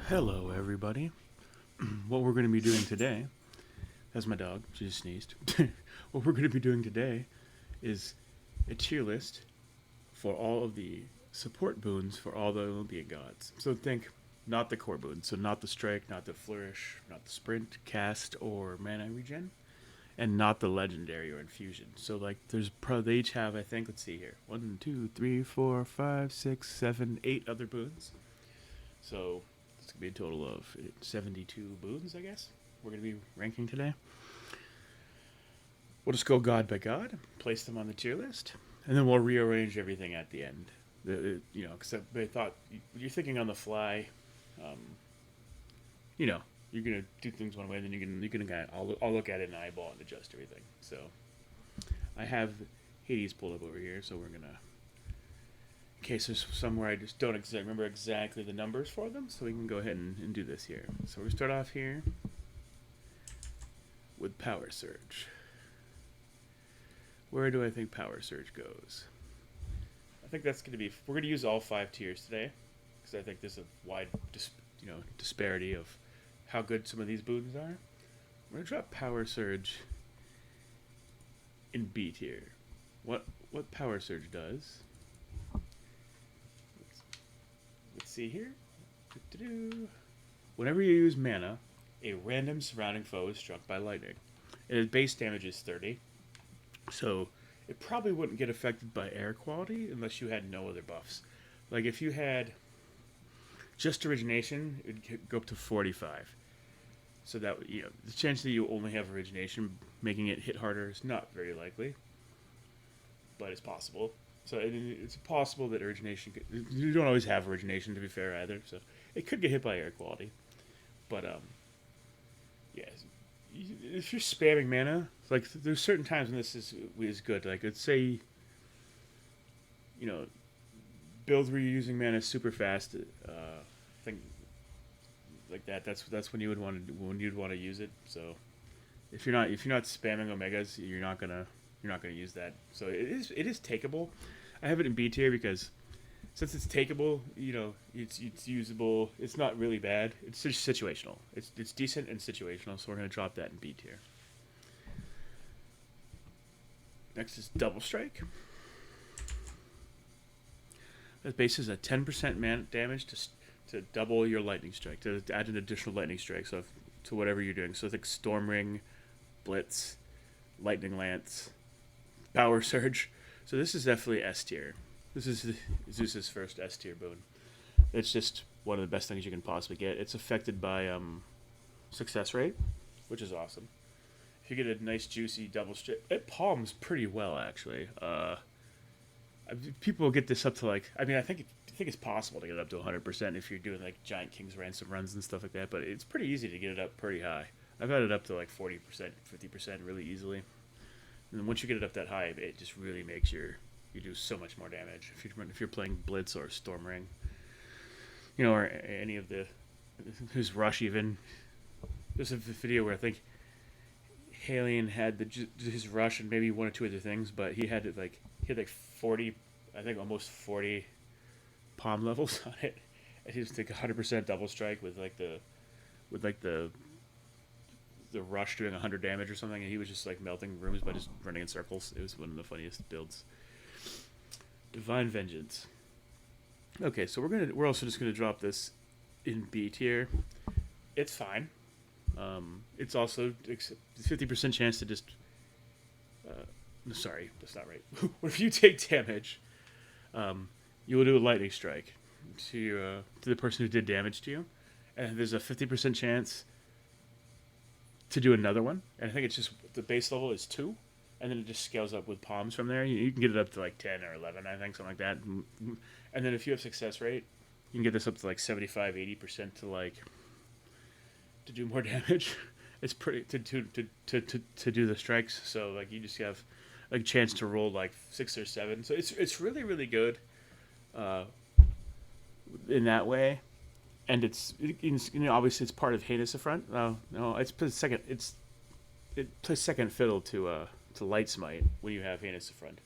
Hello, everybody. What we're going to be doing today, that's my dog, she just sneezed. What we're going to be doing today is a tier list for all of the support boons for all the Olympian gods. So think not the core boons, so not the strike, not the flourish, not the sprint, cast, or mana regen, and not the legendary or infusion. So like they each have, I think, let's see here, 1, 2, 3, 4, 5, 6, 7, 8 other boons. So it's gonna be a total of 72 boons, I guess. We're gonna be ranking today. We'll just go god by god, place them on the tier list, and then we'll rearrange everything at the end. Because I thought you're thinking on the fly. Um, you know, you're gonna do things one way, then you can kind of I'll look at it and eyeball and adjust everything. So I have Hades pulled up over here, so we're gonna in case there's somewhere I just don't remember exactly the numbers for them, so we can go ahead and do this here. So we start off here with Power Surge. Where do I think Power Surge goes? I think that's going to be, we're going to use all 5 tiers today, because I think there's a wide disparity of how good some of these boons are. We're going to drop Power Surge in B tier. What Power Surge does, let's see here. Whenever you use mana, a random surrounding foe is struck by lightning. And its base damage is 30. So it probably wouldn't get affected by air quality unless you had no other buffs. Like if you had just origination, it would go up to 45. So that the chance that you only have origination making it hit harder is not very likely, but it's possible. So it's possible that origination. You don't always have origination, to be fair, either. So it could get hit by air quality, but yeah. If you're spamming mana, like there's certain times when this is good. Like let's say, build where you're using mana super fast. Think like that. That's when you'd want to use it. So if you're not spamming omegas, you're not gonna use that. So it is takeable. I have it in B tier because since it's takeable, it's usable. It's not really bad. It's just situational. It's decent and situational. So we're gonna drop that in B tier. Next is Double Strike. That bases a 10% damage to double your lightning strike, to add an additional lightning strike. So to whatever you're doing. So think Storm Ring, Blitz, Lightning Lance, Power Surge. So this is definitely S tier. This is Zeus's first S tier boon. It's just one of the best things you can possibly get. It's affected by success rate, which is awesome. If you get a nice juicy double strike, it palms pretty well actually. People get this up to like, I think it's possible to get it up to 100% if you're doing like giant King's Ransom runs and stuff like that. But it's pretty easy to get it up pretty high. I've had it up to like 40%, 50% really easily. And then once you get it up that high, it just really makes you do so much more damage if you're playing Blitz or Storm Ring, or any of who's Rush even. There's a video where I think Halion had his Rush and maybe one or two other things, but he had 40, I think almost 40 palm levels on it, and he was like 100% double strike with the Rush doing 100 damage or something, and he was just like melting rooms by just running in circles. It was one of the funniest builds. Divine Vengeance. Okay, so we're also just gonna drop this in B tier. It's fine. It's also 50% chance to just. Sorry, that's not right. What if you take damage? You will do a lightning strike to the person who did damage to you, and there's a 50% chance to do another one. And I think it's just the base level is 2. And then it just scales up with palms from there. You can get it up to like 10 or 11, I think, something like that. And then if you have success rate, you can get this up to like 75, 80% to do more damage. It's pretty to do the strikes. So like you just have like a chance to roll like 6 or 7. So it's really really good in that way. And it's obviously it's part of Heinous Affront. No, it plays second fiddle to Light Smite when you have Heinous Affront,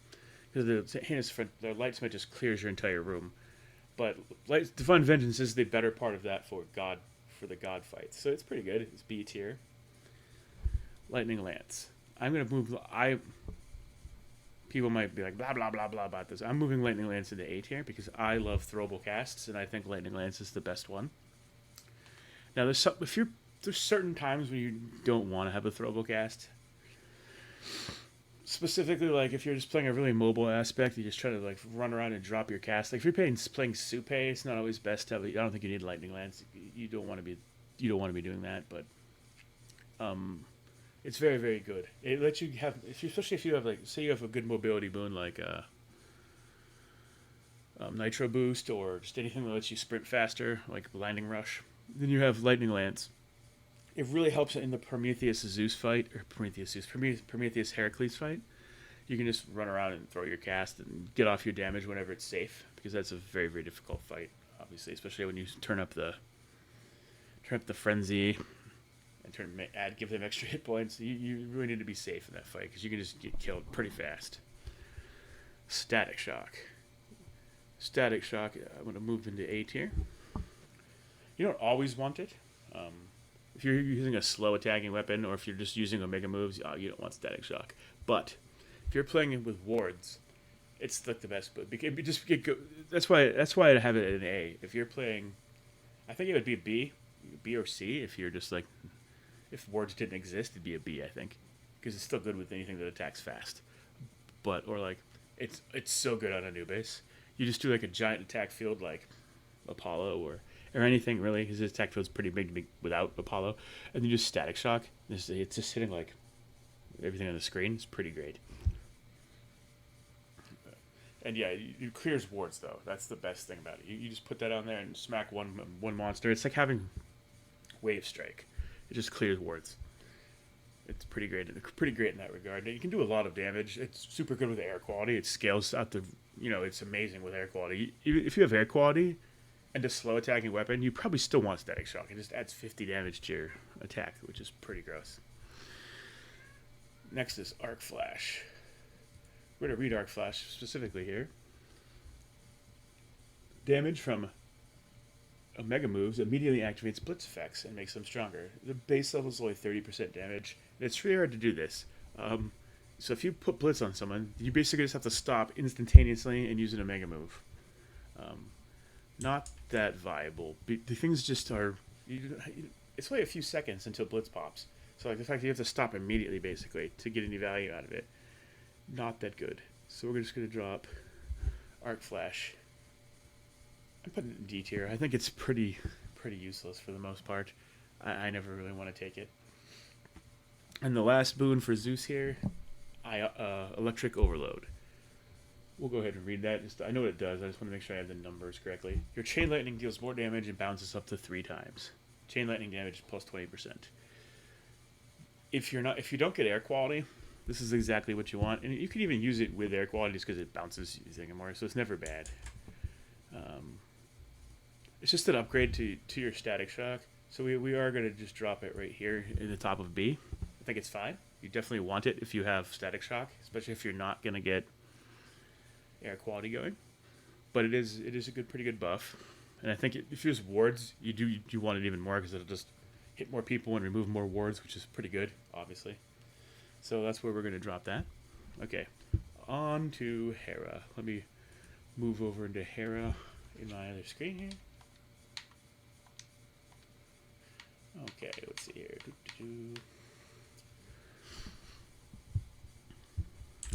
because the Heinous Affront, the Light Smite just clears your entire room, But Divine Vengeance is the better part of that for the God fights. So it's pretty good. It's B tier. Lightning Lance. I'm gonna move. People might be like blah blah blah blah about this. I'm moving Lightning Lance into A tier because I love throwable casts, and I think Lightning Lance is the best one. Now there's certain times when you don't want to have a throwable cast. Specifically, like if you're just playing a really mobile aspect, you just try to like run around and drop your cast. Like if you're playing Supe, it's not always best to have. I don't think you need Lightning Lance. You don't want to be doing that, but it's very very good. It lets you have, especially if you have like say you have a good mobility boon like Nitro Boost or just anything that lets you sprint faster, like Blinding Rush. Then you have Lightning Lance. It really helps in the Prometheus Zeus fight, or Prometheus Heracles fight. You can just run around and throw your cast and get off your damage whenever it's safe, because that's a very, very difficult fight, obviously, especially when you turn up the frenzy and give them extra hit points. You really need to be safe in that fight, because you can just get killed pretty fast. Static Shock. I'm going to move into A tier. You don't always want it. If you're using a slow attacking weapon, or if you're just using Omega moves, you don't want Static Shock. But if you're playing it with wards, it's like the best. But that's why I have it in A. If you're playing, I think it would be B or C. If you're just like, if wards didn't exist, it'd be a B. I think, because it's still good with anything that attacks fast. Or like, it's so good on Anubis. You just do like a giant attack field like Apollo or anything really, because his attack field's pretty big without Apollo, and then you just Static Shock. It's just hitting like everything on the screen. It's pretty great. And yeah, it clears wards though. That's the best thing about it. You just put that on there and smack one monster. It's like having Wave Strike. It just clears wards. It's pretty great. Pretty great in that regard. You can do a lot of damage. It's super good with air quality. It scales out it's amazing with air quality. If you have air quality and a slow attacking weapon, you probably still want Static Shock. It just adds 50 damage to your attack, which is pretty gross. Next is Arc Flash. We're going to read Arc Flash specifically here. Damage from Omega moves immediately activates Blitz effects and makes them stronger. The base level is only 30% damage. It's really hard to do this. So if you put Blitz on someone, you basically just have to stop instantaneously and use an Omega move. Not that viable. The things just are... It's only a few seconds until Blitz pops. So like the fact that you have to stop immediately, basically, to get any value out of it, not that good. So we're just going to drop Arc Flash. I'm putting it in D tier. I think it's pretty useless for the most part. I never really want to take it. And the last boon for Zeus here, Electric Overload. We'll go ahead and read that. I know what it does. I just want to make sure I have the numbers correctly. Your Chain Lightning deals more damage and bounces up to 3 times. Chain Lightning damage plus 20%. If you don't get air quality, this is exactly what you want. And you can even use it with air quality just because it bounces using it more, so it's never bad. It's just an upgrade to your Static Shock. So we are going to just drop it right here in the top of B. I think it's fine. You definitely want it if you have Static Shock, especially if you're not going to get air quality going. But it is a pretty good buff. And I think if you use wards, you want it even more because it'll just hit more people and remove more wards, which is pretty good, obviously. So that's where we're going to drop that. Okay, on to Hera. Let me move over into Hera in my other screen here. Okay, let's see here.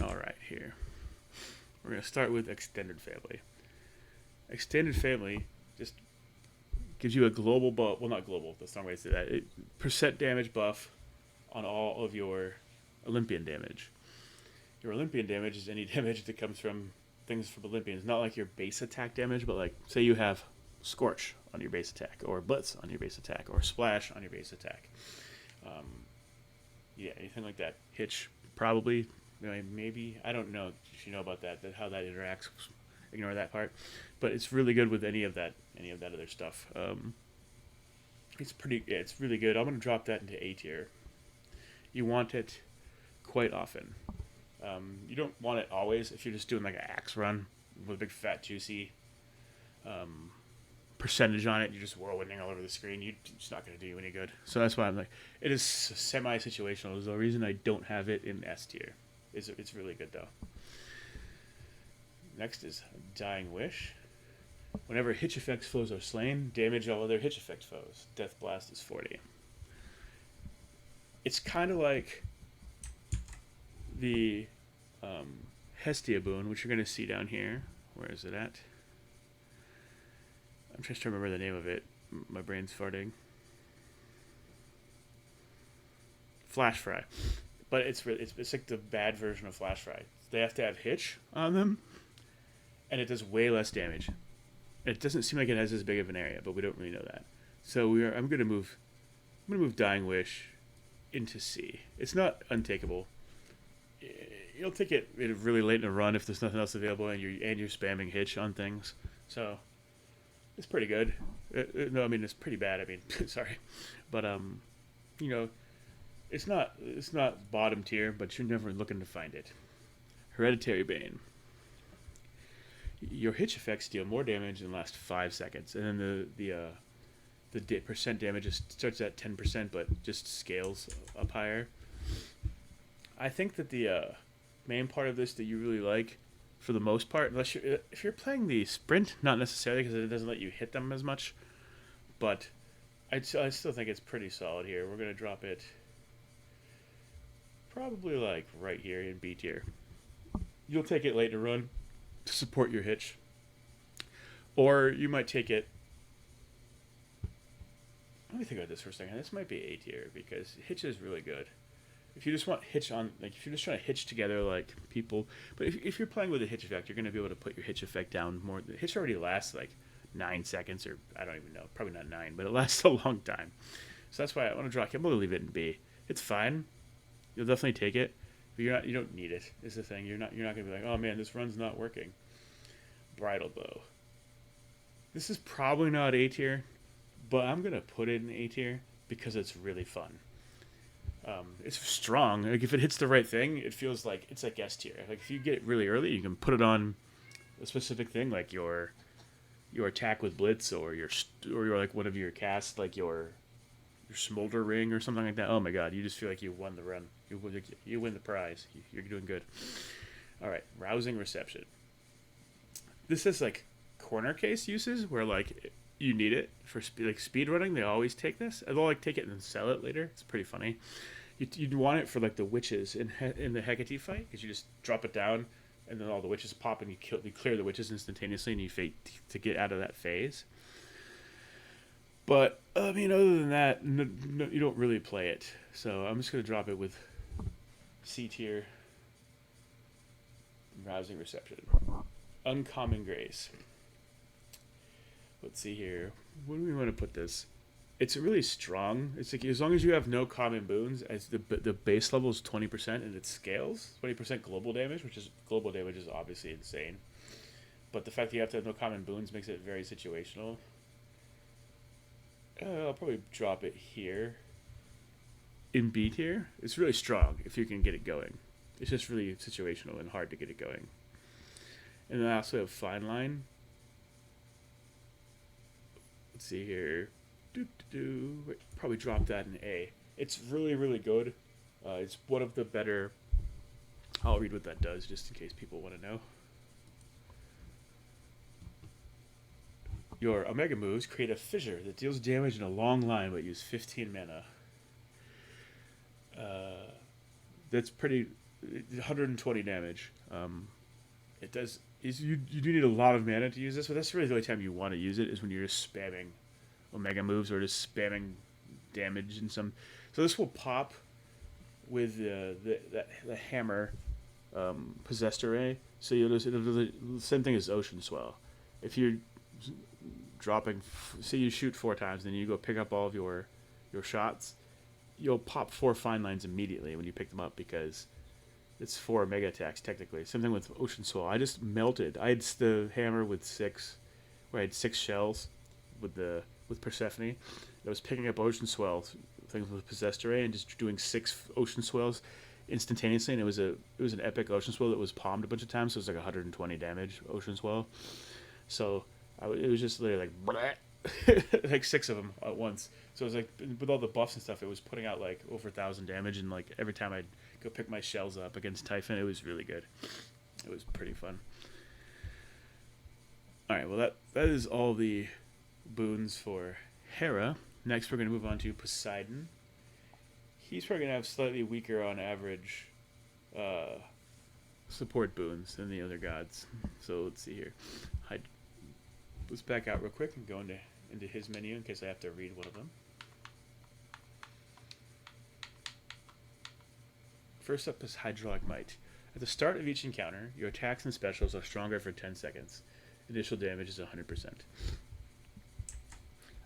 All right, here. We're going to start with Extended Family. Extended Family just gives you a global buff. Well, not global. That's not the way to say that. Percent damage buff on all of your Olympian damage. Your Olympian damage is any damage that comes from things from Olympians. Not like your base attack damage, but like, say you have Scorch on your base attack, or Blitz on your base attack, or Splash on your base attack. Yeah, anything like that. Hitch, probably. Maybe. I don't know if you know about that how that interacts. Ignore that part. But it's really good with any of that other stuff. It's really good. I'm going to drop that into A tier. You want it quite often. You don't want it always if you're just doing like an axe run with a big fat juicy percentage on it. You're just whirlwinding all over the screen. It's not going to do you any good. So that's why I'm like, it is semi-situational. There's the reason I don't have it in S tier. It's really good though. Next is Dying Wish. Whenever Hitch Effects foes are slain, damage all other Hitch Effect foes. Death Blast is 40. It's kind of like the Hestia boon, which you're going to see down here. Where is it at? I'm just trying to remember the name of it. My brain's farting. Flash Fry. But it's like the bad version of Flash Fry. They have to have Hitch on them, and it does way less damage. It doesn't seem like it has as big of an area, but we don't really know that. So I'm gonna move Dying Wish into C. It's not untakeable. You'll take it really late in a run if there's nothing else available, and you're spamming Hitch on things. So it's pretty good. No, I mean it's pretty bad. I mean, sorry, but you know, it's not bottom tier, but you're never looking to find it. Hereditary Bane. Your Hitch effects deal more damage in the last 5 seconds, and then the percent damage starts at 10%, but just scales up higher. I think that the main part of this that you really like, for the most part, if you're playing the sprint, not necessarily because it doesn't let you hit them as much, but I still think it's pretty solid here. We're gonna drop it probably like right here in B tier. You'll take it late in a run to support your Hitch, or you might take it. Let me think about this for a second. This might be A tier because Hitch is really good. If you just want Hitch on, like if you're just trying to hitch together like people, but if you're playing with a Hitch effect, you're going to be able to put your Hitch effect down more. The Hitch already lasts like 9 seconds, or I don't even know, probably not 9, but it lasts a long time. So that's why I want to draw. I'm going to leave it in B. It's fine. You'll definitely take it. But you don't need it. Is the thing. You're not going to be like, oh man, this run's not working. Bridal Bow. This is probably not A tier, but I'm gonna put it in A tier because it's really fun. It's strong. Like if it hits the right thing, it feels like it's like S tier. Like if you get it really early, you can put it on a specific thing, like your attack with Blitz, or your like one of your casts, like your Smolder Ring or something like that. Oh my god, you just feel like you won the run. You win the prize. You're doing good. All right, Rousing Reception. This is like corner case uses where like you need it for speed running. They always take this. They'll like take it and then sell it later. It's pretty funny. You'd want it for like the witches in the Hecate fight, because you just drop it down and then all the witches pop and you clear the witches instantaneously and you fade to get out of that phase. But I mean, other than that, no, you don't really play it. So I'm just gonna drop it with C tier. Rousing Reception. Uncommon Grace. Let's see here. Where do we want to put this? It's really strong. It's like as long as you have no common boons, as the base level is 20% and it scales 20% global damage, which is obviously insane. But the fact that you have to have no common boons makes it very situational. I'll probably drop it here in B tier. It's really strong if you can get it going. It's just really situational and hard to get it going. And then I also have Fine Line. Let's see here. Probably drop that in A. It's really, really good. It's one of the better. I'll read what that does just in case people want to know. Your Omega moves create a fissure that deals damage in a long line but use 15 mana. That's pretty. 120 damage. It does. You do need a lot of mana to use this, but that's really the only time you want to use it is when you're just spamming Omega moves or just spamming damage and some. So this will pop with the hammer possessed array. So it'll do the same thing as Ocean Swell. If you're dropping, say you shoot 4 times, then you go pick up all of your shots, you'll pop 4 Fine Lines immediately when you pick them up because it's 4 mega attacks technically. Same thing with Ocean Swell. I just melted. I had the hammer with 6, where I had 6 shells with Persephone. I was picking up Ocean Swell things with Possessed Array and just doing 6 Ocean Swells instantaneously, and it was an epic Ocean Swell that was palmed a bunch of times. So it was like 120 damage Ocean Swell. So It was just literally like like 6 of them at once. So it was like with all the buffs and stuff, it was putting out like over 1,000 damage, and like every time I'd go pick my shells up against Typhon, it was really good. It was pretty fun. All right, well that is all the boons for Hera. Next, we're going to move on to Poseidon. He's probably going to have slightly weaker on average support boons than the other gods. So let's see here. Let's back out real quick and go into his menu in case I have to read one of them. First up is Hydraulic Might. At the start of each encounter, your attacks and specials are stronger for 10 seconds. Initial damage is 100%.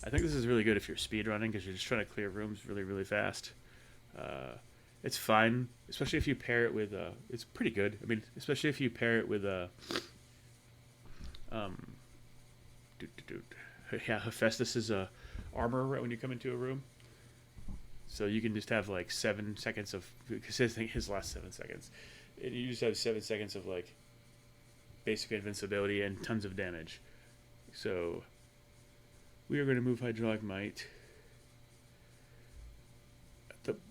I think this is really good if you're speedrunning because you're just trying to clear rooms really, really fast. It's fine, especially if you pair it with... it's pretty good. I mean, especially if you pair it with... Hephaestus' armor right when you come into a room. So you can just have like 7 seconds of... Because his last 7 seconds. And you just have 7 seconds of like basic invincibility and tons of damage. So we are going to move Hydraulic Might.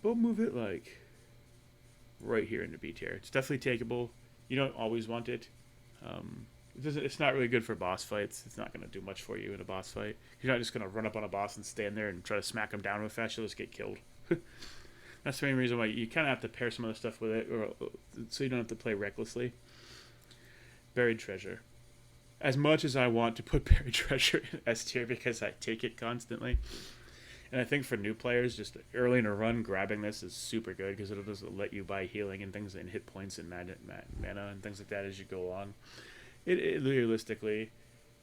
We'll move it like right here into B tier. It's definitely takeable. You don't always want it. It's not really good for boss fights. It's not going to do much for you in a boss fight. You're not just going to run up on a boss and stand there and try to smack him down real fast. You'll just get killed. That's the main reason why you kind of have to pair some other stuff with it, so you don't have to play recklessly. Buried Treasure. As much as I want to put Buried Treasure in S tier because I take it constantly, and I think for new players, just early in a run, grabbing this is super good because it'll just let you buy healing and things and hit points and mana and things like that as you go along. It realistically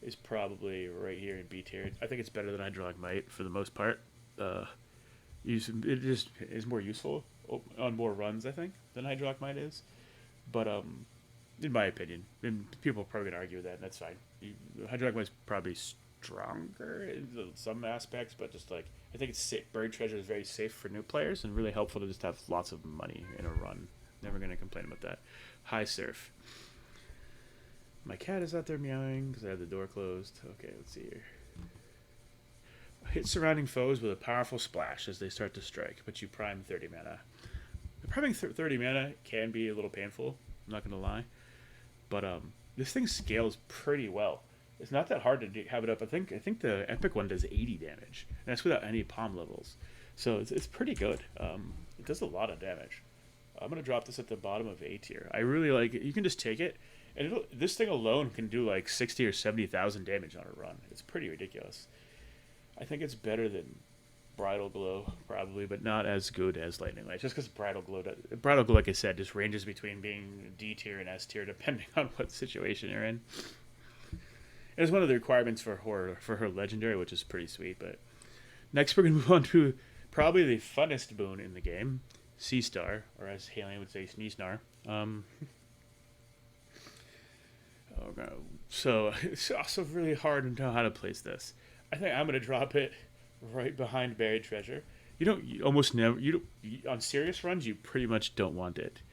is probably right here in B tier. I think it's better than Hydraulic Might for the most part. It just is more useful on more runs, I think, than Hydraulic Might is. But in my opinion, and people are probably gonna argue with that, and that's fine. Hydraulic Might's probably stronger in some aspects, but just like I think it's safe. Buried Treasure is very safe for new players and really helpful to just have lots of money in a run. Never gonna complain about that. High Surf. My cat is out there meowing because I have the door closed. Okay, let's see here. Hit surrounding foes with a powerful splash as they start to strike, but you prime 30 mana. Priming 30 mana can be a little painful, I'm not going to lie. But this thing scales pretty well. It's not that hard to have it up. I think the epic one does 80 damage, and that's without any palm levels. So it's pretty good. It does a lot of damage. I'm going to drop this at the bottom of A tier. I really like it. You can just take it, and this thing alone can do like 60 or 70,000 damage on a run. It's pretty ridiculous. I think it's better than Bridal Glow, probably, but not as good as Lightning Light. Just because Bridal Glow, like I said, just ranges between being D tier and S tier, depending on what situation you're in. It's one of the requirements for her legendary, which is pretty sweet. But next, we're going to move on to probably the funnest boon in the game, Sea Star, or as Halion would say, Sneeznar. So it's also really hard to know how to place this. I think I'm going to drop it right behind Buried Treasure. On serious runs, you pretty much don't want it.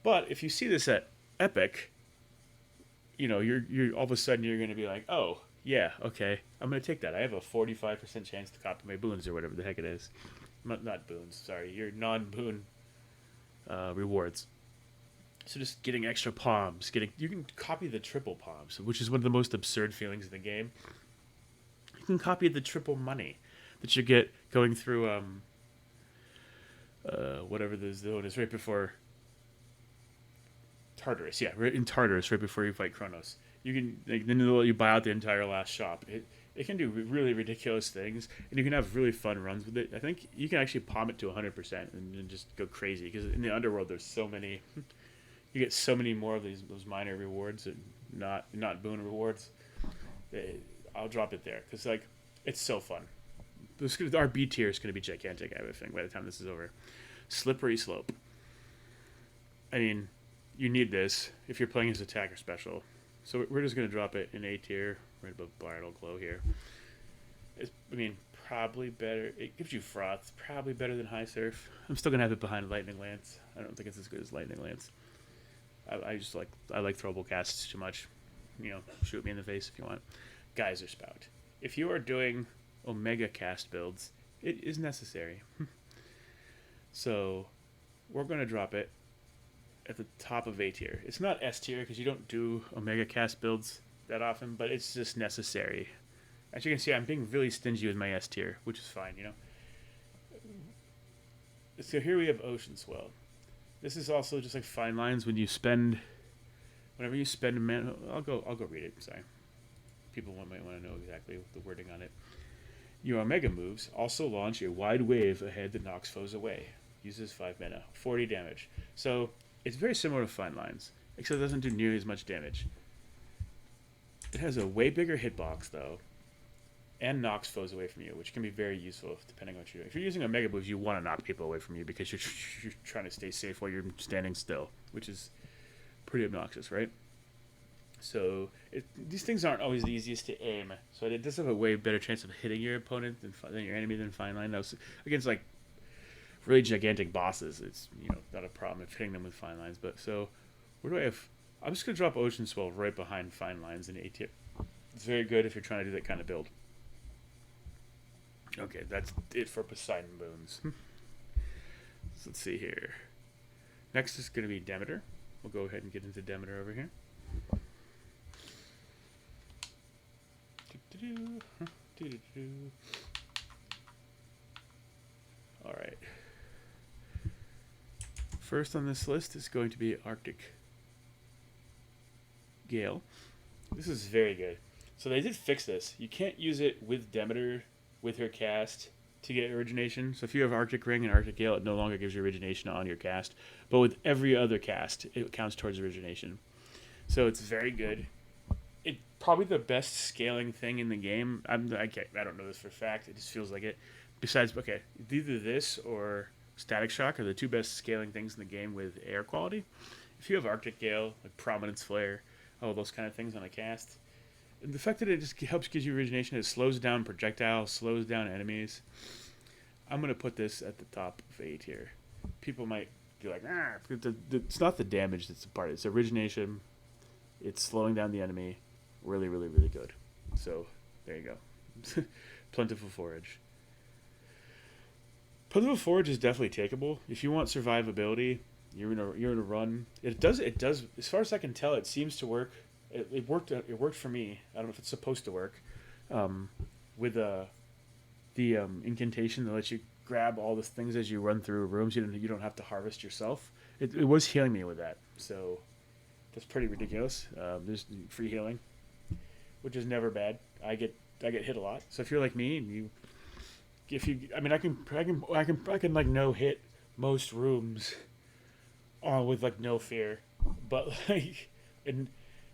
But if you see this at Epic, you're all of a sudden you're going to be like, oh, yeah, okay, I'm going to take that. I have a 45% chance to copy my boons or whatever the heck it is. Not boons, sorry, your non-boon rewards. So just getting extra palms, you can copy the triple palms, which is one of the most absurd feelings in the game. You can copy the triple money that you get going through whatever the zone is right before Tartarus. Yeah, right in Tartarus, right before you fight Kronos. You can then you buy out the entire last shop. It can do really ridiculous things, and you can have really fun runs with it. I think you can actually palm it to 100% and just go crazy because in the underworld there's so many. You get so many more of those minor rewards and not boon rewards. I'll drop it there because it's so fun. Our B tier is going to be gigantic, I would think, by the time this is over. Slippery Slope. I mean, you need this if you're playing as attacker special. So we're just going to drop it in A tier, right above Bridal Glow here. Probably better. It gives you froth. It's probably better than High Surf. I'm still going to have it behind Lightning Lance. I don't think it's as good as Lightning Lance. I like throwable casts too much. Shoot me in the face if you want. Geyser Spout. If you are doing Omega cast builds, it is necessary. So we're going to drop it at the top of A tier. It's not S tier because you don't do Omega cast builds that often, but it's just necessary. As you can see, I'm being really stingy with my S tier, which is fine, you know. So here we have Ocean Swell. This is also just like fine lines when you spend, whenever you spend a mana. I'll go read it. Sorry, people might want to know exactly the wording on it. Your Omega moves also launch a wide wave ahead that knocks foes away. Uses 5 mana, 40 damage. So it's very similar to Fine Lines, except it doesn't do nearly as much damage. It has a way bigger hitbox though, and knocks foes away from you, which can be very useful depending on what you're doing. If you're using Omega moves, you want to knock people away from you because you're trying to stay safe while you're standing still, which is pretty obnoxious, right? So these things aren't always the easiest to aim, so it does have a way better chance of hitting your opponent than your enemy than Fine Line. Now, against like really gigantic bosses, it's not a problem if hitting them with Fine Lines. But so where do I have? I'm just gonna drop Ocean Swell right behind Fine Lines in A tier. It's very good if you're trying to do that kind of build. Okay, that's it for Poseidon Boons. So let's see here. Next is going to be Demeter. We'll go ahead and get into Demeter over here. Alright. First on this list is going to be Arctic Gale. This is very good. So they did fix this. You can't use it with Demeter with her cast to get origination. So if you have Arctic Ring and Arctic Gale, it no longer gives you origination on your cast. But with every other cast, it counts towards origination. So it's very good. It's probably the best scaling thing in the game. I don't know this for a fact. It just feels like it. Besides, okay, either this or Static Shock are the two best scaling things in the game with air quality. If you have Arctic Gale, like Prominence Flare, all those kind of things on a cast, and the fact that it just helps gives you origination, it slows down projectiles, slows down enemies. I'm going to put this at the top of A tier. People might be like, it's not the damage that's the part. It's origination. It's slowing down the enemy. Really, really, really good. So, there you go. Plentiful Forage. Plentiful Forage is definitely takeable. If you want survivability, you're in a run. It does, as far as I can tell, it seems to work. It worked for me. I don't know if it's supposed to work. With the incantation that lets you grab all the things as you run through rooms. You don't have to harvest yourself. It was healing me with that. So that's pretty ridiculous. There's free healing, which is never bad. I get hit a lot. So if you're like me and I can like no hit most rooms, with like no fear, but like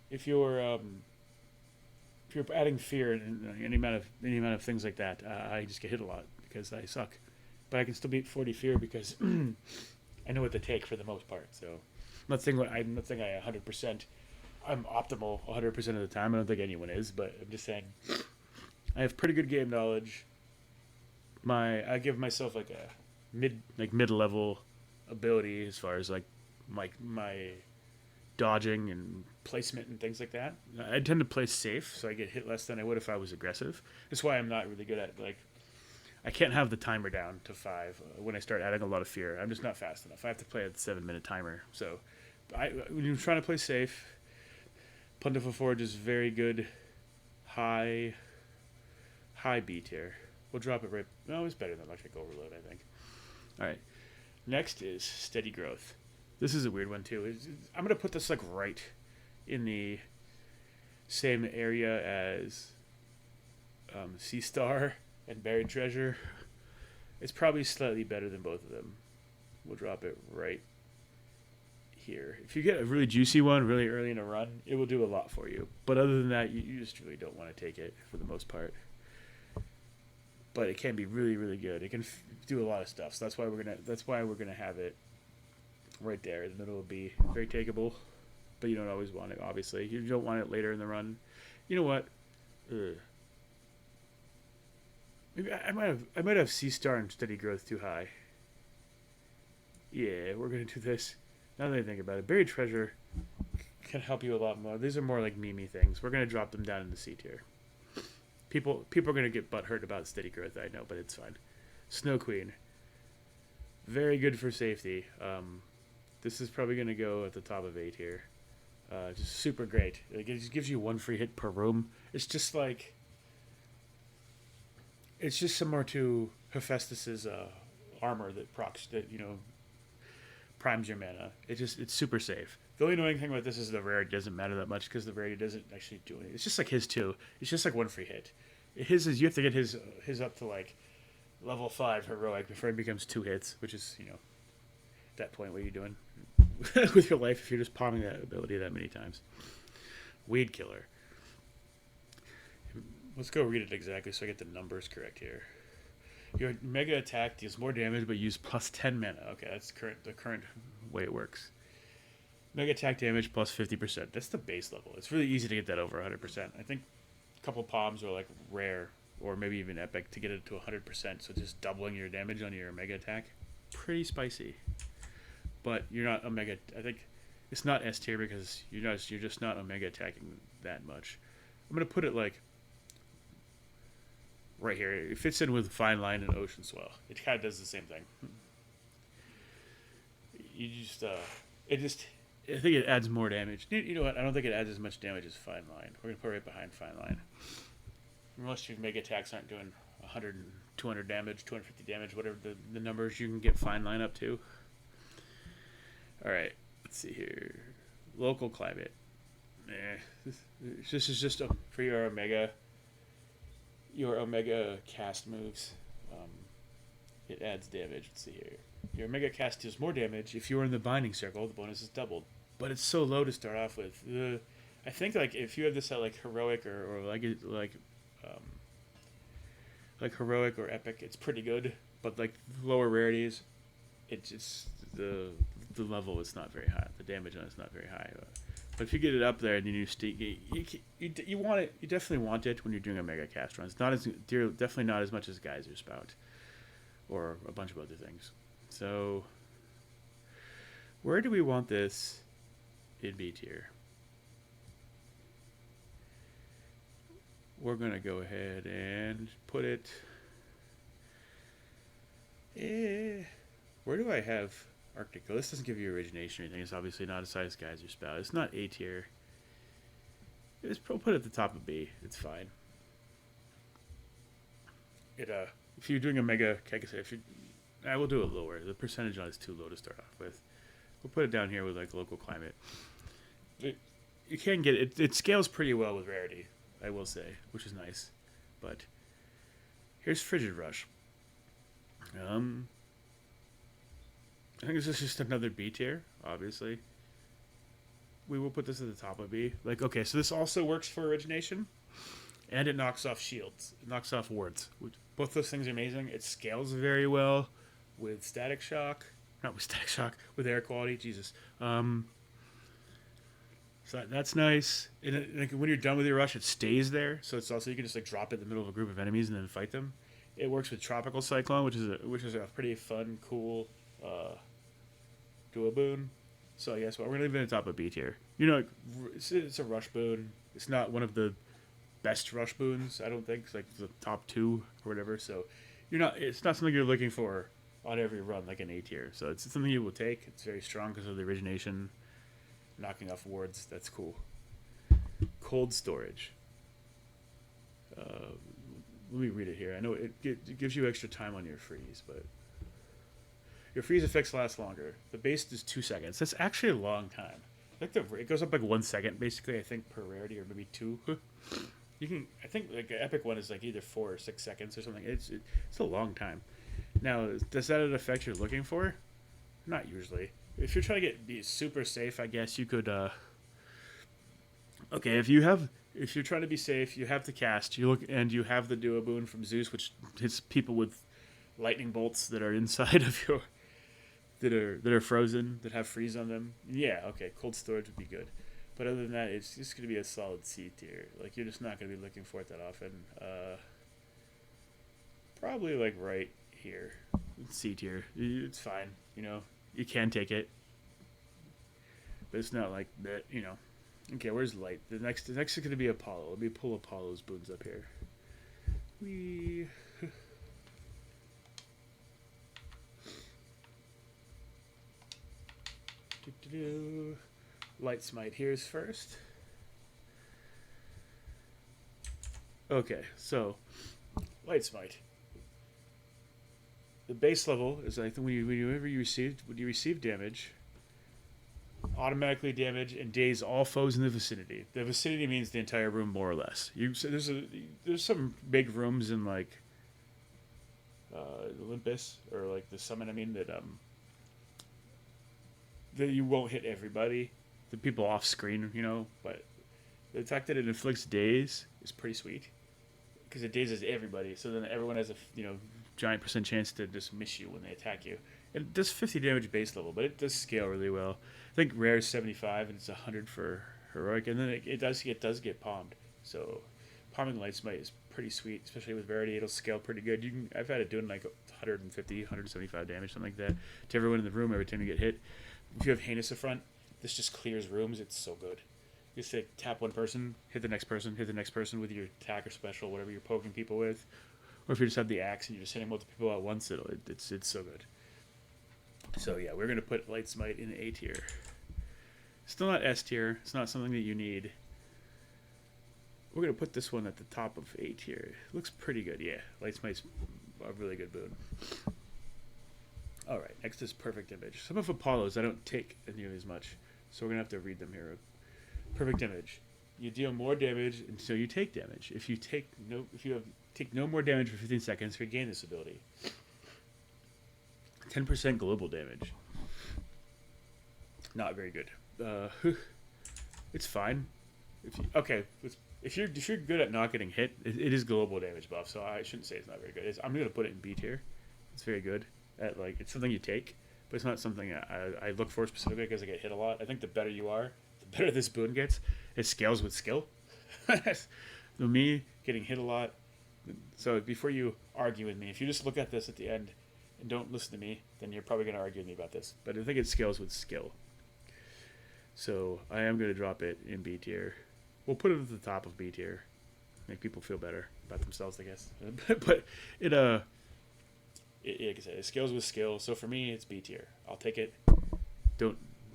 if you're adding fear and any amount of things like that, I just get hit a lot because I suck. But I can still beat 40 fear because I know what to take for the most part. So I'm not saying I 100%. I'm optimal 100% of the time. I don't think anyone is, but I'm just saying I have pretty good game knowledge. I give myself like a mid-level ability as far as like my dodging and placement and things like that. I tend to play safe, so I get hit less than I would if I was aggressive. That's why I'm not really good at I can't have the timer down to 5 when I start adding a lot of fear. I'm just not fast enough. I have to play at the 7-minute timer. So when you're trying to play safe, Plentiful Forge is very good. High B tier. We'll drop it right. No, it's better than Electric Overload, I think. All right. Next is Steady Growth. This is a weird one too. I'm gonna put this like right in the same area as Sea Star and Buried Treasure. It's probably slightly better than both of them. We'll drop it right here. If you get a really juicy one really early in a run, it will do a lot for you. But other than that, you just really don't want to take it for the most part. But it can be really, really good. It can do a lot of stuff. So that's why we're gonna have it right there in the middle of B. Very takeable, but you don't always want it. Obviously, you don't want it later in the run. You know what? Maybe I might have Sea Star and Steady Growth too high. Yeah, we're gonna do this. Now that I think about it, Buried Treasure can help you a lot more. These are more like meme things. We're gonna drop them down in the C tier. People are gonna get butthurt about steady growth. I know, but it's fine. Snow Queen, very good for safety. This is probably gonna go at the top of 8 here. Just super great. Like, it just gives you 1 free hit per room. It's just like, it's just similar to Hephaestus's armor that procs that primes your mana. It's super safe. The only annoying thing about this is the rarity doesn't matter that much because the rarity doesn't actually do anything. It's just like his too. It's just like 1 free hit. His is, you have to get his up to like level 5 heroic before it becomes 2 hits, which is at that point what are you doing with your life if you're just palming that ability that many times? Weed Killer. Let's go read it exactly so I get the numbers correct here. Your mega attack deals more damage but use plus 10 mana. Okay, that's the current way it works. Mega attack damage plus 50%. That's the base level. It's really easy to get that over 100%. I think a couple palms are like rare or maybe even epic to get it to 100%. So just doubling your damage on your mega attack. Pretty spicy. But you're not omega. I think it's not S tier because you're just not omega attacking that much. I'm going to put it like right here. It fits in with Fine Line and Ocean Swell. It kind of does the same thing. I think it adds more damage. You know what? I don't think it adds as much damage as Fine Line. We're going to put it right behind Fine Line. Unless your mega attacks aren't doing 100 and 200 damage, 250 damage, whatever the numbers you can get Fine Line up to. Alright, let's see here. Local climate. This is just for your Omega cast moves. It adds damage. Let's see here. Your Omega cast deals more damage. If you are in the binding circle, the bonus is doubled. But it's so low to start off with. I think like if you have this at like heroic or like heroic or epic, it's pretty good. But like lower rarities, it's just the level is not very high. The damage on it's not very high. But if you get it up there and then you want it. You definitely want it when you're doing a mega cast run. It's not definitely not as much as Geyser Spout or a bunch of other things. So where do we want this in B tier? We're gonna go ahead and put it. Where do I have Arctic? Well, this doesn't give you origination or anything. It's obviously not a size Geyser Spout. It's not A tier. It's put it at the top of B. It's fine. If you're doing a mega, like I said, I will do it lower. The percentage on it is too low to start off with. We'll put it down here with like local climate. You can get it. It scales pretty well with rarity, I will say, which is nice. But here's Frigid Rush. I think this is just another B tier, obviously. We will put this at the top of B. Like, okay, so this also works for origination, and it knocks off shields. It knocks off wards. Both those things are amazing. It scales very well with Static Shock. Not with Static Shock, with air quality. Jesus. So that's nice. And when you're done with your rush, it stays there. So it's also, you can just like drop it in the middle of a group of enemies and then fight them. It works with Tropical Cyclone, which is a pretty fun, cool duo boon. So yes, well, we're gonna leave it at the top of B tier. It's a rush boon. It's not one of the best rush boons, I don't think. It's like the top 2 or whatever. So it's not something you're looking for on every run like an A tier. So it's something you will take. It's very strong because of the origination, knocking off wards. That's cool. Cold Storage. Let me read it here. I know it gives you extra time on your freeze, but your freeze effects last longer. The base is 2 seconds. That's actually a long time. Like it goes up like 1 second, basically. I think per rarity, or maybe 2. I think like an epic one is like either 4 or 6 seconds or something. It's a long time. Now, does that affect you're looking for? Not usually. If you're trying to be super safe, I guess you could. Okay, if you're trying to be safe, you have the cast. You have the duo boon from Zeus, which hits people with lightning bolts that are inside of your that are frozen, that have freeze on them. Yeah, okay, Cold Storage would be good. But other than that, it's just going to be a solid C tier. Like, you're just not going to be looking for it that often. Probably, like, right here. C tier. It's fine, You can take it. But it's not like that, Okay, where's Light? The next is going to be Apollo. Let me pull Apollo's boons up here. We Light Smite here's first. Okay, so Light Smite. The base level is, I think, when you receive damage, automatically damage and daze all foes in the vicinity. The vicinity means the entire room, more or less. There's some big rooms in like Olympus, or like the summit. I mean that you won't hit everybody, the people off screen, But the fact that it inflicts daze is pretty sweet, because it dazes everybody. So then everyone has a giant % chance to just miss you when they attack you. It does 50 damage base level, but it does scale really well. I think rare is 75 and it's 100 for heroic, and then it does get palmed. So palming Light Smite is pretty sweet, especially with rarity. It'll scale pretty good. I've had it doing like 150, 175 damage, something like that, to everyone in the room every time you get hit. If you have Heinous up front, this just clears rooms. It's so good. You just tap one person, hit the next person, hit the next person with your attack or special, whatever you're poking people with. Or if you just have the axe and you're just hitting multiple people at once, it's so good. So yeah, we're gonna put Light Smite in A tier. Still not S tier. It's not something that you need. We're gonna put this one at the top of A tier. It looks pretty good. Yeah, Light Smite's a really good boon. All right, next is Perfect Image. Some of Apollo's I don't take nearly as much, so we're gonna have to read them here. Perfect Image. You deal more damage until you take damage. If you take no more damage for 15 seconds, you gain this ability. 10% global damage. Not very good. It's fine. If you're good at not getting hit, it is global damage buff. So I shouldn't say it's not very good. I'm gonna put it in B tier. It's very good. It's something you take, but it's not something I look for specifically because I get hit a lot. I think the better you are, the better this boon gets. It scales with skill. Me getting hit a lot. So before you argue with me, if you just look at this at the end and don't listen to me, then you're probably going to argue with me about this. But I think it scales with skill. So I am going to drop it in B tier. We'll put it at the top of B tier. Make people feel better about themselves, I guess. But like I said, it scales with skill. So for me, it's B tier. I'll take it.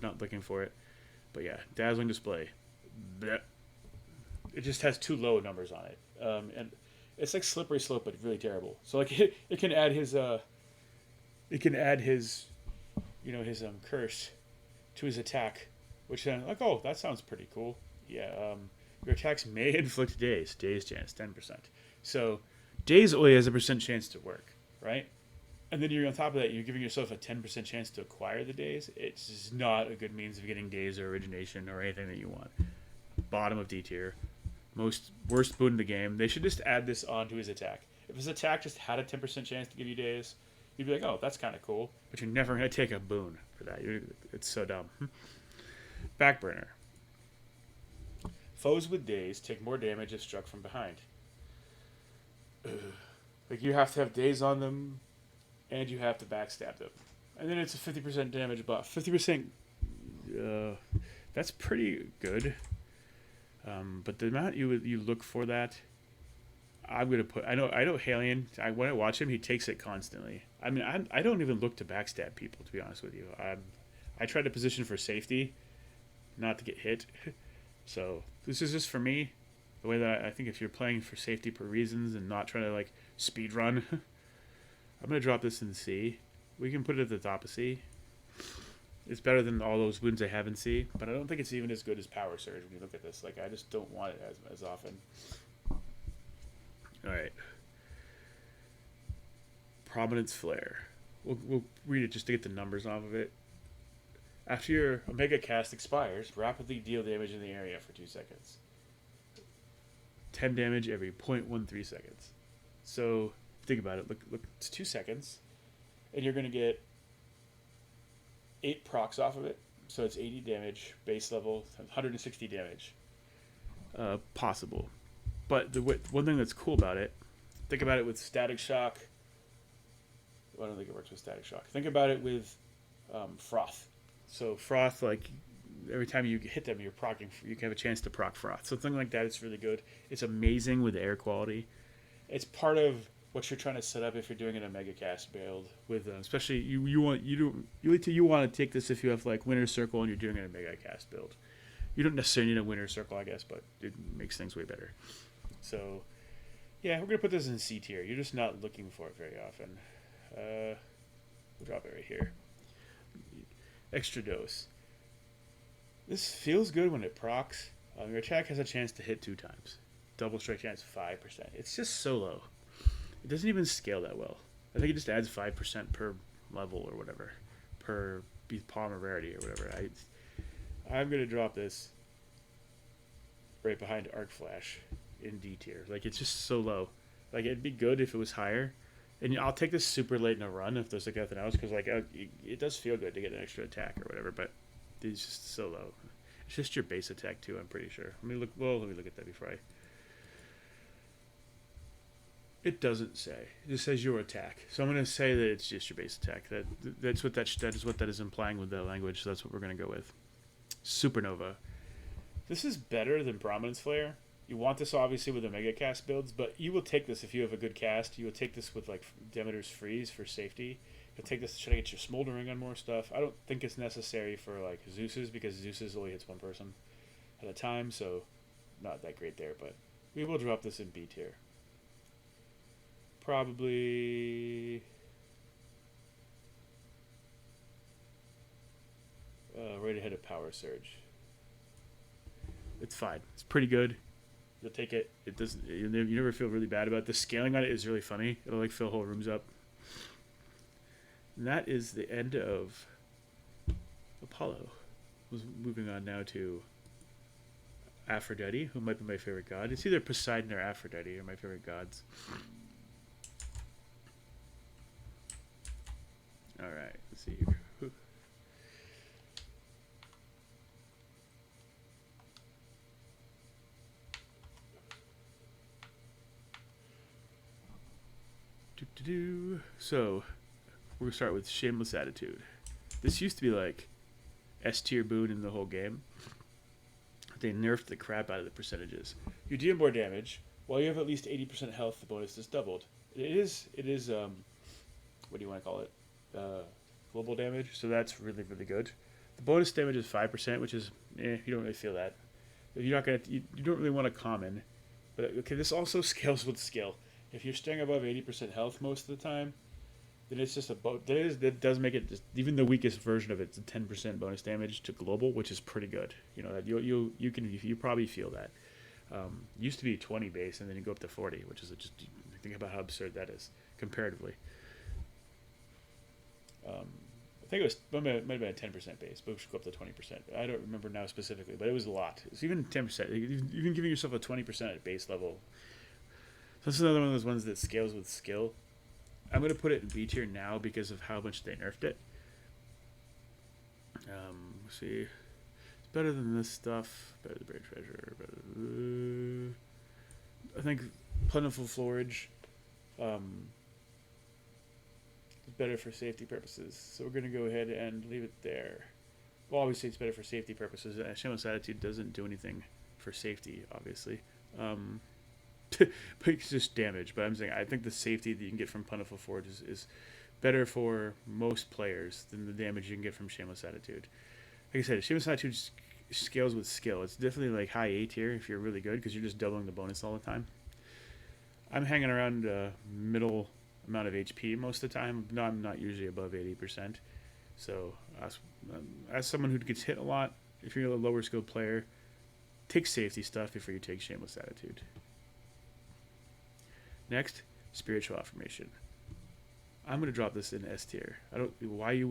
Not looking for it. But yeah, Dazzling Display. Blech. It just has too low numbers on it. And it's like Slippery Slope, but really terrible. So like it can add his his curse to his attack, which then like, oh, that sounds pretty cool. Yeah, your attacks may inflict daze chance 10%. So daze only has a % chance to work, right? And then you're on top of that, you're giving yourself a 10% chance to acquire the daze. It's just not a good means of getting daze or origination or anything that you want. Bottom of D tier. Worst boon in the game. They should just add this onto his attack. If his attack just had a 10% chance to give you daze, you'd be like, oh, that's kind of cool. But you're never going to take a boon for that. It's so dumb. Backburner. Foes with daze take more damage if struck from behind. Like you have to have daze on them, and you have to backstab them. And then it's a 50% damage buff. 50%, that's pretty good. But the amount you look for that, I'm gonna put. I know Halion. When I watch him, he takes it constantly. I mean, I don't even look to backstab people, to be honest with you. I try to position for safety, not to get hit. So this is just for me, the way that I think if you're playing for safety per reasons and not trying to like speed run, I'm gonna drop this in C. We can put it at the top of C. It's better than all those wounds I have in C, but I don't think it's even as good as Power Surge when you look at this. Like, I just don't want it as often. All right. Prominence Flare. We'll read it just to get the numbers off of it. After your Omega cast expires, rapidly deal damage in the area for 2 seconds. 10 damage every 0.13 seconds. So, think about it. Look, it's 2 seconds, and you're going to get 8 procs off of it, so it's 80 damage, base level, 160 damage. Possible. But one thing that's cool about it, think about it with Static Shock. Well, I don't think it works with Static Shock. Think about it with Froth. So Froth, like, every time you hit them, you're procking. You can have a chance to proc Froth. So something like that is really good. It's amazing with air quality. it's part of what you're trying to set up if you're doing an Omega Cast build with especially you want you want to take this if you have like Winter Circle and you're doing an Omega Cast build. You don't necessarily need a Winter Circle, I guess, but it makes things way better. So yeah, we're gonna put this in C tier. You're just not looking for it very often. We'll drop it right here. Extra dose. This feels good when it procs. Your attack has a chance to hit 2 times. Double strike chance 5%. It's just so low. It doesn't even scale that well. I think it just adds 5% per level or whatever, per palm rarity or whatever. I'm gonna drop this right behind Arc Flash in D tier. Like it's just so low. Like it'd be good if it was higher. And I'll take this super late in a run if there's like nothing else because like it does feel good to get an extra attack or whatever, but it's just so low. It's just your base attack too. I'm pretty sure. Let me look. Well, let me look at that before I. It doesn't say. It just says your attack. So I'm going to say that it's just your base attack. That's what that is what that is implying with that language. So that's what we're going to go with. Supernova. This is better than Prominence Flare. You want this obviously with the Mega Cast builds, but you will take this if you have a good cast. You will take this with like Demeter's Freeze for safety. You'll take this to try to get your Smoldering on more stuff. I don't think it's necessary for like Zeus's because Zeus's only hits one person at a time, so not that great there. But we will drop this in B tier. Probably right ahead of Power Surge. It's fine. It's pretty good. You'll take it. It doesn't. You never feel really bad about it. The scaling on it is really funny. It'll like fill whole rooms up. And that is the end of Apollo. Moving on now to Aphrodite, who might be my favorite god. It's either Poseidon or Aphrodite are my favorite gods. All right, let's see here. So, we're going to start with Shameless Attitude. This used to be like S tier boon in the whole game. They nerfed the crap out of the percentages. You deal more damage. While you have at least 80% health, the bonus is doubled. It is what do you want to call it? Global damage, so that's really, really good. The bonus damage is 5%, which is, you don't really feel that. You're not gonna, you don't really want a common. But, okay, this also scales with skill. If you're staying above 80% health most of the time, then it's just that does make it just, even the weakest version of it's a 10% bonus damage to global, which is pretty good. You know that you probably feel that. Used to be 20 base, and then you go up to 40, which is just think about how absurd that is comparatively. I think it might have been a 10% base, but we should go up to 20%. I don't remember now specifically, but it was a lot. It's even 10%. Even giving yourself a 20% at base level. So this is another one of those ones that scales with skill. I'm going to put it in B tier now because of how much they nerfed it. Let's see. It's better than this stuff. Better than Buried Treasure. I think Plentiful Forage is better for safety purposes. So we're going to go ahead and leave it there. Well, obviously it's better for safety purposes. Shameless Attitude doesn't do anything for safety, obviously. But it's just damage. But I'm saying I think the safety that you can get from Plentiful Forge is better for most players than the damage you can get from Shameless Attitude. Like I said, Shameless Attitude scales with skill. It's definitely like high A tier if you're really good because you're just doubling the bonus all the time. I'm hanging around middle amount of HP most of the time. No, I'm not usually above 80%. So as someone who gets hit a lot, if you're a lower skilled player, take safety stuff before you take Shameless Attitude. Next, Spiritual Affirmation. I'm gonna drop this in S tier. I don't know why you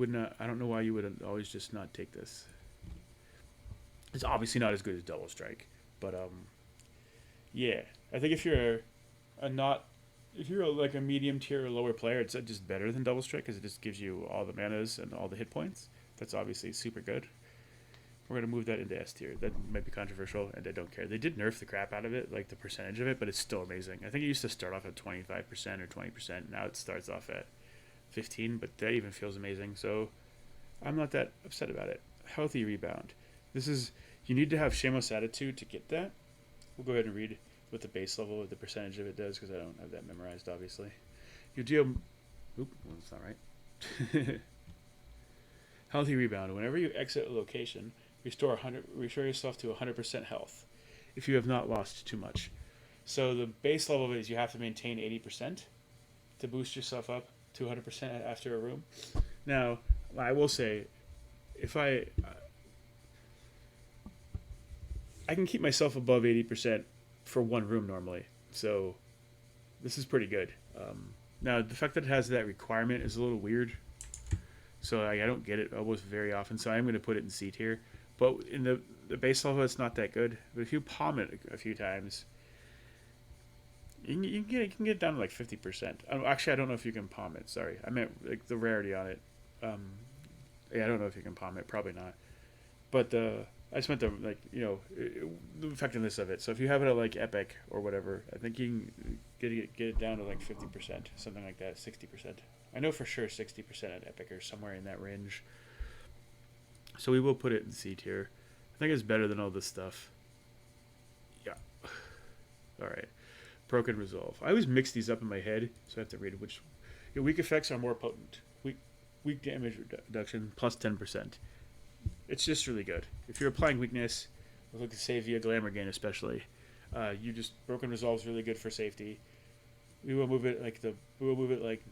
would always just not take this. It's obviously not as good as Double Strike, but yeah, I think if you're like a medium tier or lower player, it's just better than Double Strike because it just gives you all the manas and all the hit points. That's obviously super good. We're going to move that into S tier. That might be controversial, and I don't care. They did nerf the crap out of it, like the percentage of it, but it's still amazing. I think it used to start off at 25% or 20%. Now it starts off at 15%, but that even feels amazing. So I'm not that upset about it. Healthy Rebound. You need to have Shameless Attitude to get that. We'll go ahead and read what the base level, what the percentage of it does, because I don't have that memorized, obviously. You deal. Oop, well, that's not right. Healthy rebound. Whenever you exit a location, restore yourself to 100% health if you have not lost too much. So the base level is you have to maintain 80% to boost yourself up to 100% after a room. Now, I will say, if I can keep myself above 80% for one room normally, so this is pretty good. Now, the fact that it has that requirement is a little weird, so I don't get it almost very often. So I'm going to put it in C tier. But in the base level, it's not that good. But if you palm it a few times, you can get down to like 50%. Actually, I don't know if you can palm it. Sorry, I meant like the rarity on it. Yeah, I don't know if you can palm it. Probably not. But I just meant the effectiveness of it. So if you have it at like Epic or whatever, I think you can get it down to like 50%, something like that, 60%. I know for sure 60% at Epic or somewhere in that range. So we will put it in C tier. I think it's better than all this stuff. Yeah. All right. Broken Resolve. I always mix these up in my head, so I have to read which. Weak effects are more potent. Weak damage reduction plus 10%. It's just really good. If you're applying weakness, look at save via Glamour Gain especially. You just Broken Resolve is really good for safety. We will move it like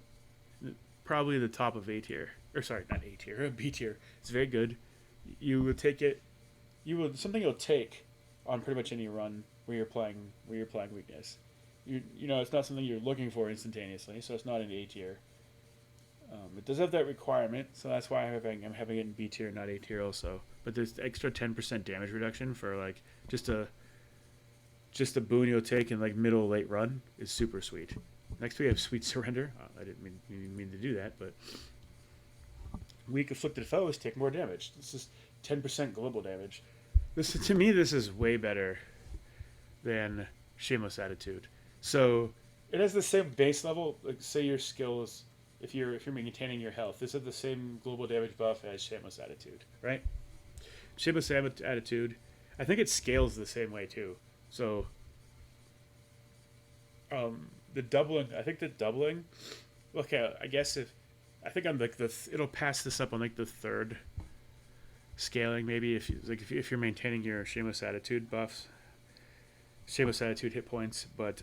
probably the top of A tier. Or sorry, not A tier, B tier. It's very good. You would take it. Something you'll take on pretty much any run where you're playing weakness. It's not something you're looking for instantaneously, so it's not in A tier. It does have that requirement, so that's why I'm having it in B tier, not A tier also. But there's extra 10% damage reduction for like just a boon you'll take in like middle late run is super sweet. Next we have Sweet Surrender. I didn't mean to do that, but weak afflicted foes take more damage. This is 10% global damage. To me, this is way better than Shameless Attitude. So it has the same base level. Like say your skills, if you're maintaining your health, this has the same global damage buff as Shameless Attitude, right? Shameless Attitude, I think it scales the same way too. So the doubling. Okay, I guess I think I'm like it'll pass this up on like the third scaling maybe if you're maintaining your Shameless Attitude buffs, Shameless Attitude hit points, but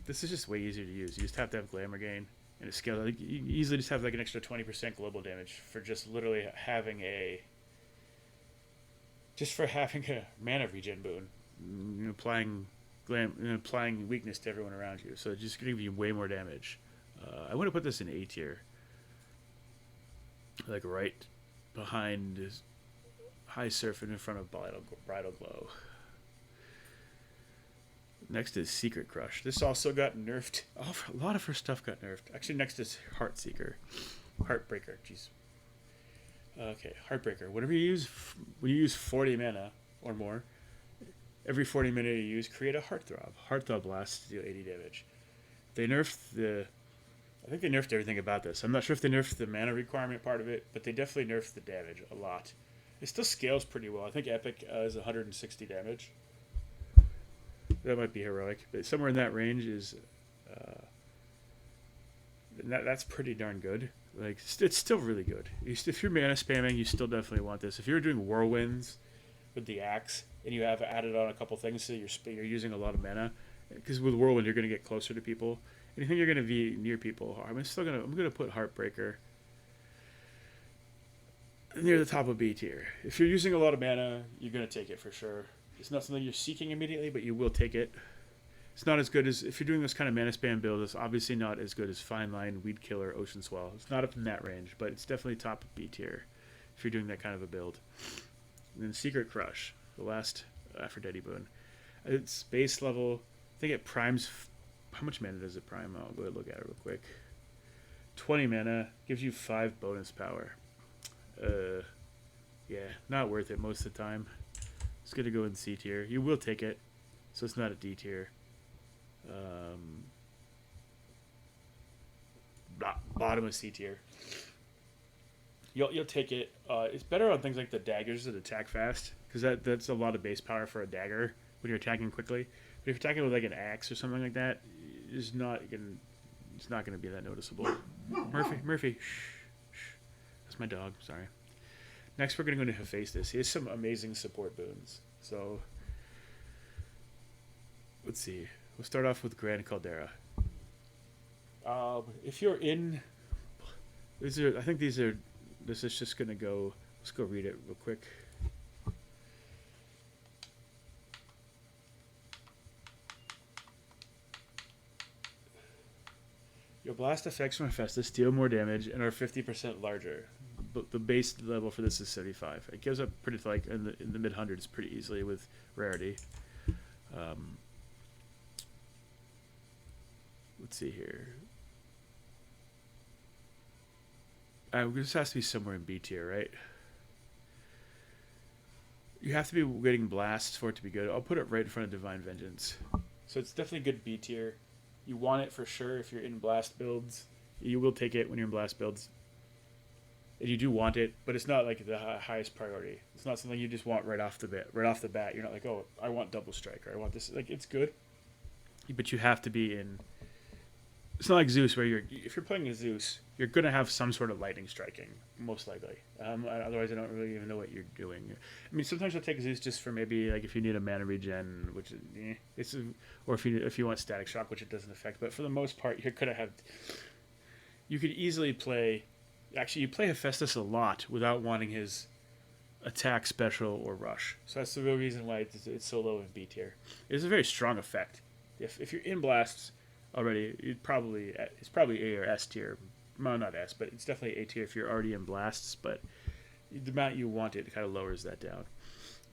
this is just way easier to use. You just have to have Glamour Gain and a scale. Like, you easily just have like an extra 20% global damage for just literally having a mana regen boon, applying weakness to everyone around you. So it's just gonna give you way more damage. I want to put this in A tier, like right behind High Surf and in front of Bridal Glow. Next is Secret Crush. This also got nerfed. A lot of her stuff got nerfed. Actually, next is Heartbreaker. Jeez. Okay, Heartbreaker. When you use 40 mana or more, every 40 mana you use, create a Heartthrob. Heartthrob lasts to deal 80 damage. I think they nerfed everything about this. I'm not sure if they nerfed the mana requirement part of it, but they definitely nerfed the damage a lot. It still scales pretty well. I think Epic is 160 damage. That might be heroic, but somewhere in that range is that's pretty darn good. Like it's still really good. If you're mana spamming, you still definitely want this. If you're doing whirlwinds with the axe and you have added on a couple things, so you're using a lot of mana, because with whirlwind you're going to get closer to people. Anything you're going to be near people, I'm going to put Heartbreaker near the top of B tier. If you're using a lot of mana, you're going to take it for sure. It's not something you're seeking immediately, but you will take it. It's not as good as if you're doing this kind of mana spam build. It's obviously not as good as Fine Line, Weed Killer, Ocean Swell. It's not up in that range, but it's definitely top of B tier if you're doing that kind of a build. And then Secret Crush, the last Aphrodite boon. Its base level, I think it primes. How much mana does it prime? I'll go ahead and look at it real quick. 20 mana gives you 5 bonus power. Yeah, not worth it most of the time. It's going to go in C tier. You will take it, so it's not a D tier. Bottom of C tier. You'll take it. It's better on things like the daggers that attack fast, because that's a lot of base power for a dagger when you're attacking quickly. But if you're attacking with like an axe or something like that, it's not gonna be that noticeable. Murphy, shh. That's my dog. Sorry. Next, we're gonna go to Hephaestus. He has some amazing support boons. So let's see. We'll start off with Grand Caldera. If you're in, these are. I think these are. This is just gonna go. Let's go read it real quick. Your blast effects from Hephaestus deal more damage and are 50% larger. But the base level for this is 75. It gives up pretty like in the mid hundreds pretty easily with rarity. Let's see here. This has to be somewhere in B tier, right? You have to be getting blasts for it to be good. I'll put it right in front of Divine Vengeance. So it's definitely good B tier. You want it for sure if you're in blast builds. You will take it when you're in blast builds. And you do want it, but it's not like the highest priority. It's not something you just want right off the bat. Right off the bat, you're not like, oh, I want double strike or I want this. Like, it's good, but you have to be in. It's not like Zeus where if you're playing a Zeus, you're gonna have some sort of lightning striking, most likely. Otherwise, I don't really even know what you're doing. I mean, sometimes you'll take Zeus just for maybe like if you need a mana regen, which is or if you want static shock, which it doesn't affect. But for the most part, you're gonna have. You could easily play. Actually, you play Hephaestus a lot without wanting his attack, special, or rush. So that's the real reason why it's so low in B tier. It's a very strong effect. If you're in blasts already, it's probably A or S tier. Well, not S, but it's definitely A tier if you're already in blasts. But the amount you want it kind of lowers that down.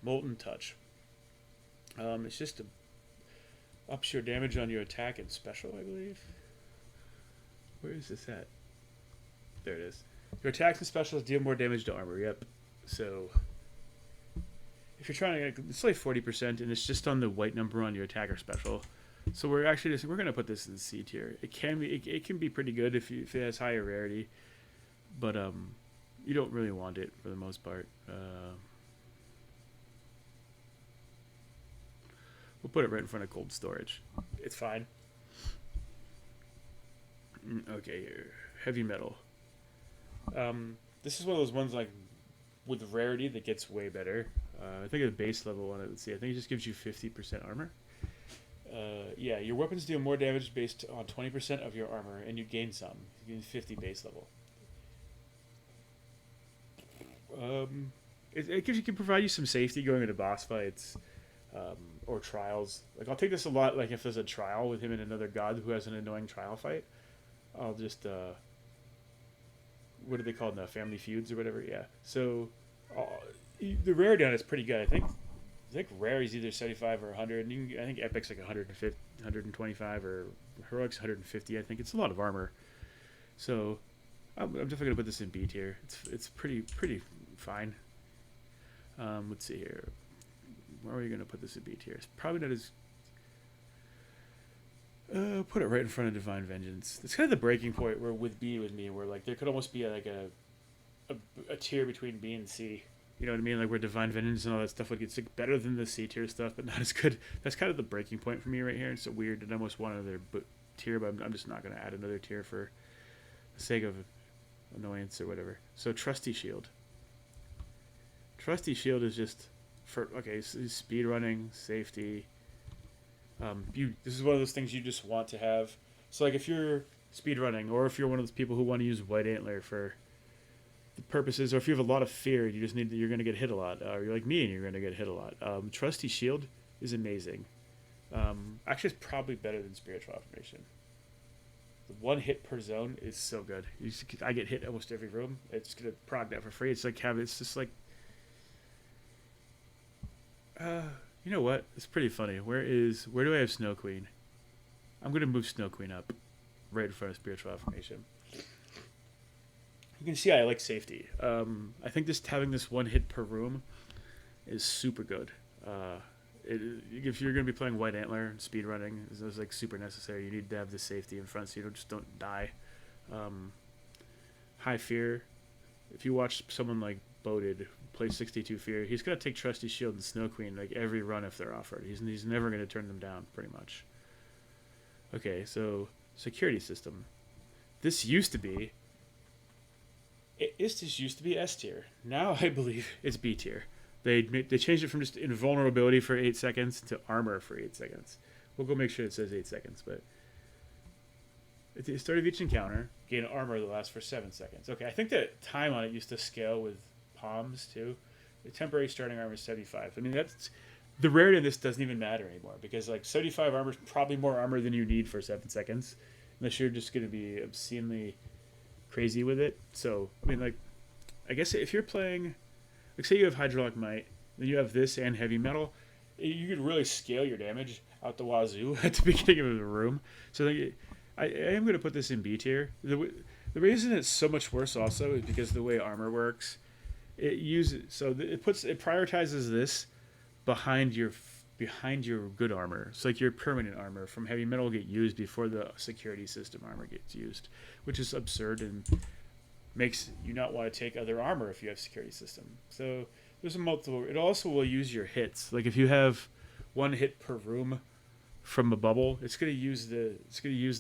Molten Touch. It's just ups your damage on your attack and special, I believe. Where is this at? There it is. Your attacks and specials deal more damage to armor. Yep. So if you're trying to, it's like 40%, and it's just on the white number on your attack or special. So we're gonna put this in C tier. It can be pretty good if it has higher rarity, but you don't really want it for the most part. We'll put it right in front of cold storage. It's fine. Okay, here. Heavy metal. This is one of those ones like with rarity that gets way better. I think at the base level on it, let's see, I think it just gives you 50% armor. Yeah, your weapons deal more damage based on 20% of your armor, and you gain some. You gain 50 base level. It can provide you some safety going into boss fights or trials. Like I'll take this a lot. Like if there's a trial with him and another god who has an annoying trial fight, I'll just what are they called now? Family feuds or whatever. Yeah. So the rarity on it's pretty good. I think rare is either 75 or 100. I think epic's like 150, 125, or heroic's 150. I think it's a lot of armor. So I'm definitely gonna put this in B tier. It's pretty fine. Let's see here. Where are we gonna put this in B tier? It's probably not as. Put it right in front of Divine Vengeance. It's kind of the breaking point where with me, where like there could almost be like a tier between B and C. You know what I mean? Like where Divine Vengeance and all that stuff would get better than the C tier stuff, but not as good. That's kind of the breaking point for me right here. It's so weird. I almost want another tier, but I'm just not going to add another tier for the sake of annoyance or whatever. So Trusty Shield. Trusty Shield is just for so speed running, safety. This is one of those things you just want to have. So like if you're speed running, or if you're one of those people who want to use White Antler for the purposes, or if you have a lot of fear, you're going to get hit a lot, or you're like me and you're going to get hit a lot. Trusty Shield is amazing. Actually, it's probably better than Spiritual Affirmation. The one hit per zone is so good. I get hit almost every room. It's going to prog that for free. It's like it's just like. You know what? It's pretty funny. Where do I have Snow Queen? I'm going to move Snow Queen up right in front of Spiritual Affirmation. You can see I like safety. I think having this one hit per room is super good. If you're going to be playing White Antler and speed running, it's like super necessary. You need to have the safety in front so you don't die. High Fear. If you watch someone like boated, play 62 fear. He's gonna take Trusty Shield and Snow Queen like every run if they're offered. He's never gonna turn them down, pretty much. Okay, so security system. This used to be. This used to be S tier. Now I believe it's B tier. They changed it from just invulnerability for 8 seconds to armor for 8 seconds. We'll go make sure it says 8 seconds, but at the start of each encounter, gain armor that lasts for 7 seconds. Okay, I think that time on it used to scale with palms too. The temporary starting armor is 75. I mean, that's the rarity of this doesn't even matter anymore because like 75 armor is probably more armor than you need for 7 seconds, unless you're just going to be obscenely crazy with it. So I mean, like, I guess if you're playing, like, say you have hydraulic might, then you have this and heavy metal, you could really scale your damage out the wazoo at the beginning of the room. So like, I am going to put this in B tier. The reason it's so much worse also is because of the way armor works. It prioritizes this behind your good armor. So like your permanent armor from heavy metal will get used before the security system armor gets used, which is absurd and makes you not want to take other armor if you have security system. So there's a multiple. It also will use your hits. Like if you have 1 hit per room from a bubble, it's gonna use the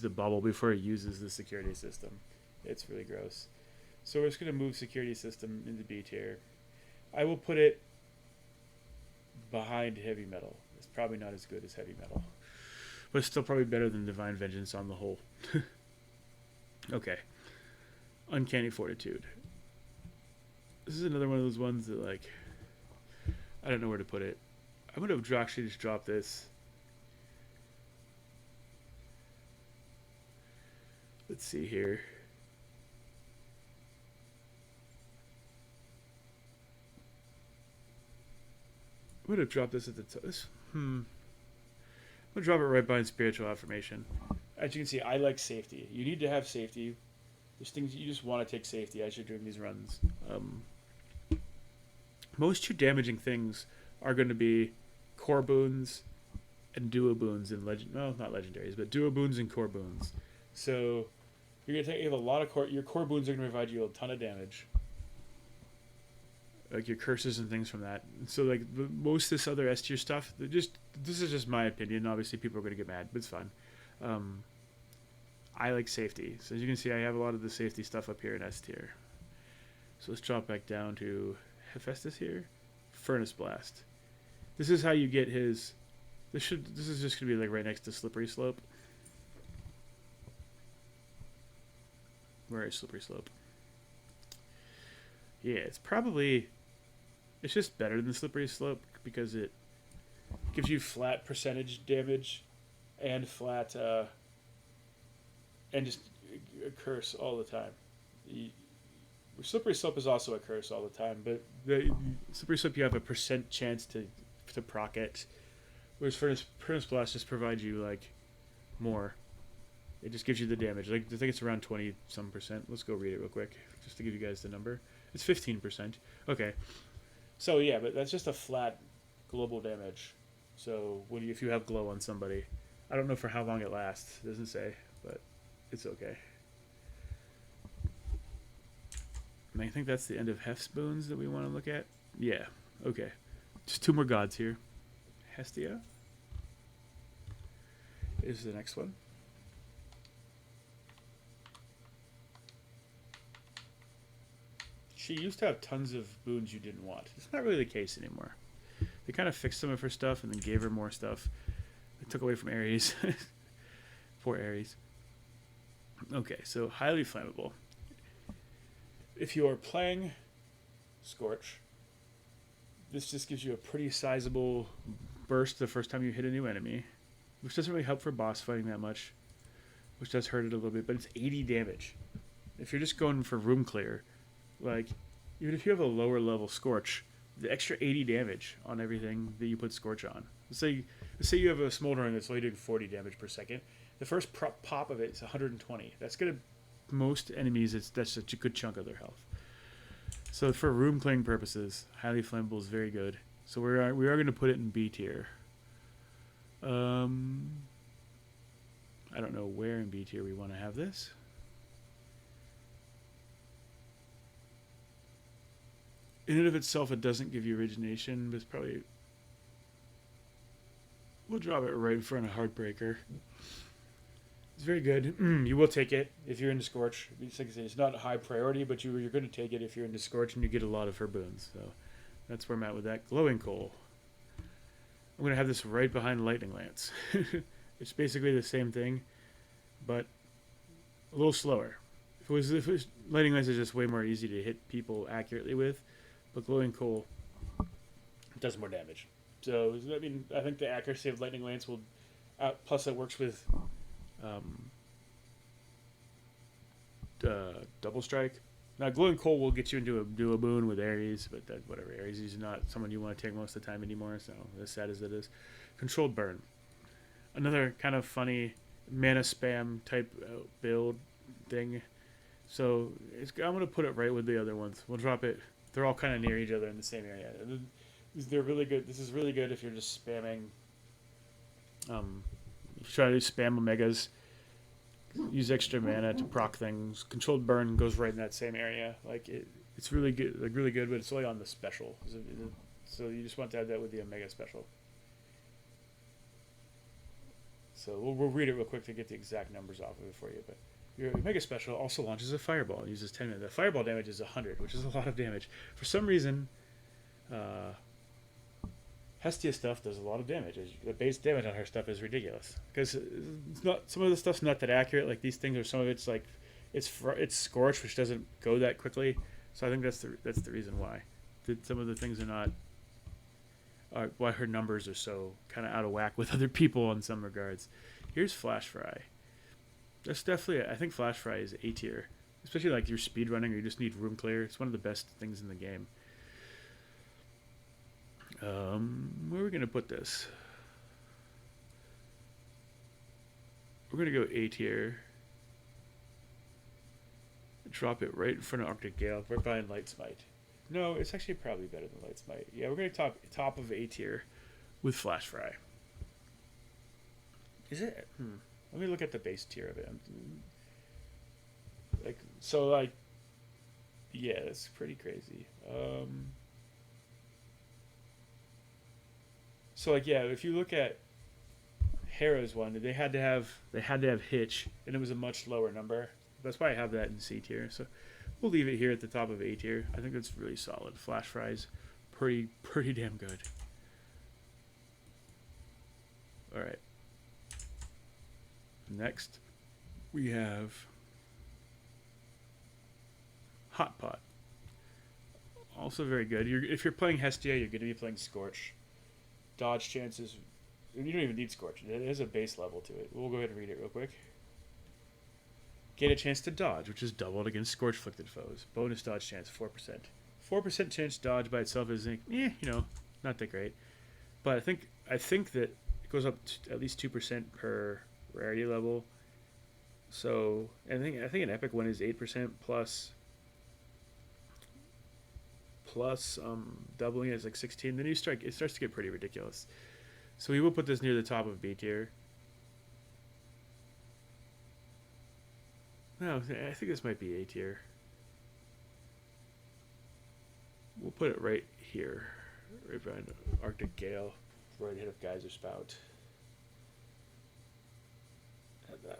bubble before it uses the security system. It's really gross. So we're just gonna move security system into B tier. I will put it behind heavy metal. It's probably not as good as heavy metal, but it's still probably better than divine vengeance on the whole. Okay, uncanny fortitude. This is another one of those ones that, like, I don't know where to put it. I'm gonna actually just drop this. Let's see here. I'm going to drop this at the top. I'm going to drop it right behind spiritual affirmation. As you can see, I like safety. You need to have safety. There's things you just want to take safety as you're doing these runs. Most your damaging things are going to be core boons and duo boons and not legendaries, but duo boons and core boons. So you have a lot of your core boons are going to provide you a ton of damage, like your curses and things from that. So like most of this other S tier stuff, this is just my opinion. Obviously, people are going to get mad, but it's fine. I like safety, so as you can see, I have a lot of the safety stuff up here in S tier. So let's drop back down to Hephaestus here. Furnace Blast. This is how you get his. This is just going to be like right next to Slippery Slope. Where is Slippery Slope? Yeah, it's just better than Slippery Slope because it gives you flat percentage damage and flat and just a curse all the time. Slippery Slope is also a curse all the time, but the Slippery Slope you have a % chance to proc it, whereas Furnace Blast just provides you like more. It just gives you the damage. Like I think it's around 20-some %. Let's go read it real quick just to give you guys the number. It's 15%. Okay. So yeah, but that's just a flat global damage. So if you have glow on somebody, I don't know for how long it lasts. It doesn't say, but it's okay. And I think that's the end of Hef's boons that we want to look at. Yeah. Okay. Just 2 more gods here. Hestia is the next one. She used to have tons of boons you didn't want. It's not really the case anymore. They kind of fixed some of her stuff and then gave her more stuff. They took away from Ares. Poor Ares. Okay, so highly flammable. If you are playing Scorch, this just gives you a pretty sizable burst the first time you hit a new enemy, which doesn't really help for boss fighting that much, which does hurt it a little bit, but it's 80 damage. If you're just going for room clear, like, even if you have a lower level Scorch, the extra 80 damage on everything that you put Scorch on. Let's say you have a Smoldering that's only doing 40 damage per second. The first pop of it is 120. That's going to, most enemies, that's such a good chunk of their health. So for room clearing purposes, highly flammable is very good. So we are going to put it in B tier. I don't know where in B tier we want to have this. in and of itself, it doesn't give you origination, but it's probably we'll drop it right in front of Heartbreaker. It's very good. You will take it if you're into Scorch. It's not a high priority, but you're going to take it if you're into Scorch, and you get a lot of her boons. So that's where I'm at with that. Glowing Coal. I'm going to have this right behind Lightning Lance. It's basically the same thing, but a little slower. If it was Lightning Lance is just way more easy to hit people accurately with, but Glowing Coal does more damage. So I mean, I think the accuracy of Lightning Lance will. Plus, it works with double strike. Now, Glowing Coal will get you into a boon with Ares, but whatever. Ares is not someone you want to take most of the time anymore. So as sad as it is, Controlled Burn. Another kind of funny mana spam type build thing. So I'm gonna put it right with the other ones. We'll drop it. They're all kind of near each other in the same area. They're really good. This is really good if you're just spamming. If you try to spam Omegas, use extra mana to proc things. Controlled Burn goes right in that same area. It's really good, really good, but it's only on the special. So you just want to have that with the Omega special. So we'll read it real quick to get the exact numbers off of it for you. But your Omega special also launches a Fireball and uses 10 mana. The Fireball damage is 100, which is a lot of damage. For some reason, Hestia stuff does a lot of damage. The base damage on her stuff is ridiculous because it's not. Some of the stuff's not that accurate. Like these things, or some of it's like it's Scorch, which doesn't go that quickly. So I think that's the reason why. Some of the things are not. Why her numbers are so kind of out of whack with other people in some regards. Here's Flash Fry. That's definitely. I think Flash Fry is A tier, especially like you're speedrunning or you just need room clear. It's one of the best things in the game. Where are we going to put this? We're going to go A tier. Drop it right in front of Arctic Gale, right behind Light Smite. No, it's actually probably better than Light Smite. Yeah, we're going to top of A tier with Flash Fry. Is it? Let me look at the base tier of it. Yeah, that's pretty crazy. If you look at Hera's one, they had to have Hitch, and it was a much lower number. That's why I have that in C tier. So we'll leave it here at the top of A tier. I think that's really solid. Flash Fry's pretty damn good. All right. Next, we have Hot Pot. Also very good. If you're playing Hestia, you're going to be playing Scorch. Dodge chances. You don't even need Scorch. It has a base level to it. We'll go ahead and read it real quick. Get a chance to dodge, which is doubled against Scorch-afflicted foes. Bonus dodge chance, 4%. 4% chance dodge by itself is, not that great. But I think that it goes up to at least 2% per rarity level. So I think an epic one is 8% plus doubling it is like 16. Then it starts to get pretty ridiculous. So we will put this near the top of B tier. No, I think this might be A tier. We'll put it right here, right behind Arctic Gale, right ahead of Geyser Spout.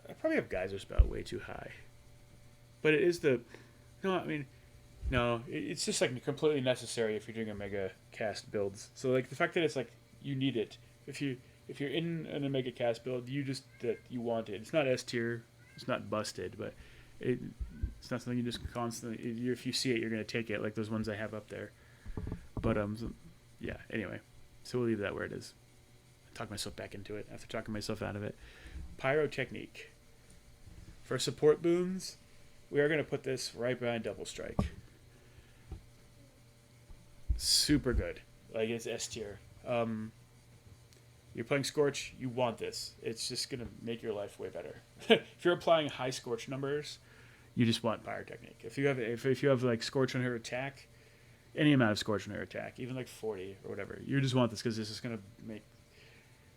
I probably have Geyser Spout way too high, but it is it's just like completely necessary if you're doing Omega cast builds. So like the fact that it's like you need it. If you're in an Omega cast build, you want it. It's not S tier. It's not busted, but it's not something you just constantly. If you see it, you're gonna take it. Like those ones I have up there. But yeah. Anyway, so we'll leave that where it is. Talk myself back into it after talking myself out of it. Pyrotechnique. For support boons, we are gonna put this right behind Double Strike. Super good. Like it's S tier. You're playing Scorch, you want this. It's just gonna make your life way better. If you're applying high Scorch numbers, you just want Pyrotechnique. If you have like Scorch on her attack, any amount of Scorch on her attack, even like 40 or whatever, you just want this because this is gonna make.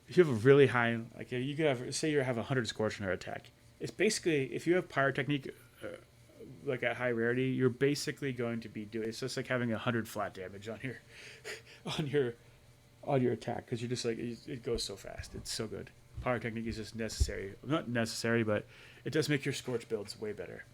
If you have a really high, like you could have, say you have 100 Scorch on her attack, it's basically if you have Pyrotechnique like at high rarity, you're basically going to be doing. It's just like having 100 flat damage on your on your on your attack because you're just like it goes so fast. It's so good. Power technique is just necessary. Not necessary, but it does make your scorch builds way better.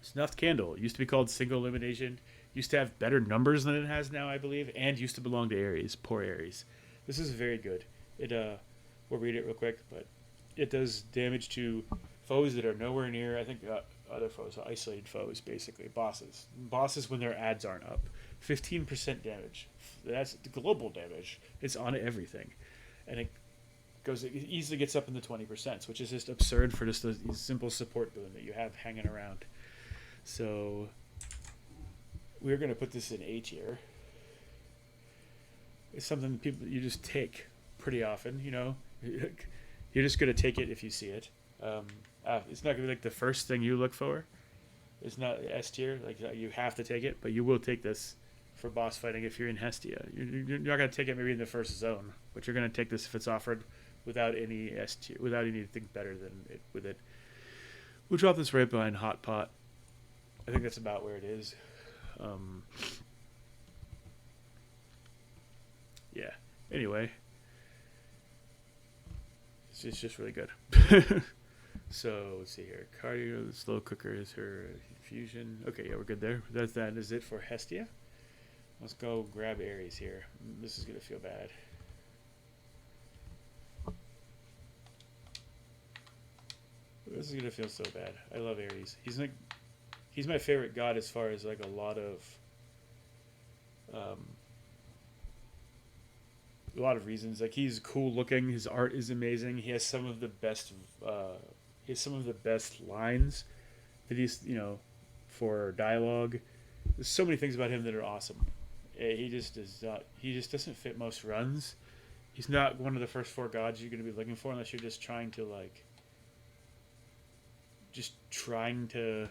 Snuffed Candle used to be called Single Elimination. Used to have better numbers than it has now, I believe, and used to belong to Ares. Poor Ares. This is very good. It we'll read it real quick, but it does damage to foes that are nowhere near. I think other foes, isolated foes, basically bosses. Bosses when their ads aren't up. 15% damage. That's global damage. It's on everything, and it easily gets up in the 20%, which is just absurd for just a simple support boon that you have hanging around. So we're going to put this in A tier. It's something people you just take pretty often, you know. You're just going to take it if you see it. It's not going to be like the first thing you look for. It's not S tier. Like you have to take it, but you will take this for boss fighting if you're in Hestia. You're not going to take it maybe in the first zone, but you're going to take this if it's offered without any S tier, without anything better than it with it. We'll drop this right behind Hot Pot. I think that's about where it is. Yeah. Anyway, it's just really good. So let's see here. Cardio, the slow cooker is her infusion. Okay, yeah, we're good there. That is it for Hestia. Let's go grab Ares here. This is gonna feel bad. This is gonna feel so bad. I love Ares. He's my favorite god as far as like a lot of reasons. Like he's cool looking. His art is amazing. He has some of the best. He has some of the best lines that he's for dialogue. There's so many things about him that are awesome. He just does not. He just doesn't fit most runs. He's not one of the first 4 gods you're going to be looking for unless you're just trying to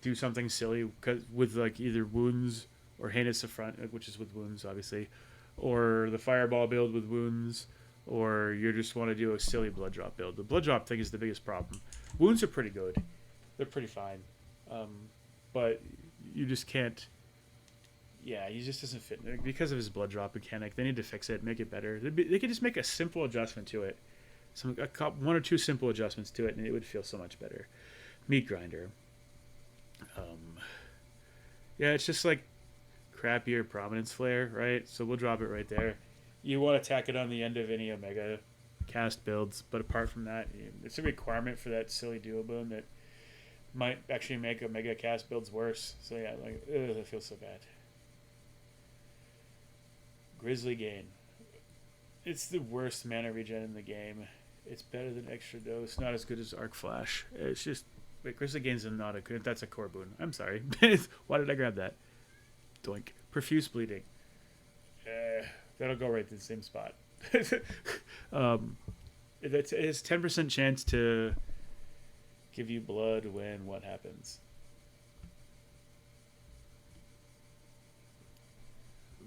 do something silly with like either wounds or Heinous Affront, which is with wounds obviously, or the Fireball build with wounds, or you just want to do a silly blood drop build. The blood drop thing is the biggest problem. Wounds are pretty good. They're pretty fine. But you just can't. Yeah, he just doesn't fit. Because of his blood drop mechanic, they need to fix it, make it better. They could just make a simple adjustment to it. 1 or 2 simple adjustments to it, and it would feel so much better. Meat Grinder. Yeah, it's just like crappier Prominence Flare, right? So we'll drop it right there. You want to tack it on the end of any Omega cast builds, but apart from that, it's a requirement for that silly duo boon that might actually make Omega cast builds worse. So yeah, that feels so bad. Grizzly Gain. It's the worst mana regen in the game. It's better than Extra Dose. Not as good as Arc Flash. It's just Grizzly Gain's not a good. That's a core boon. I'm sorry. Why did I grab that? Doink. Profuse Bleeding. That'll go right to the same spot. It has 10% chance to give you blood when what happens?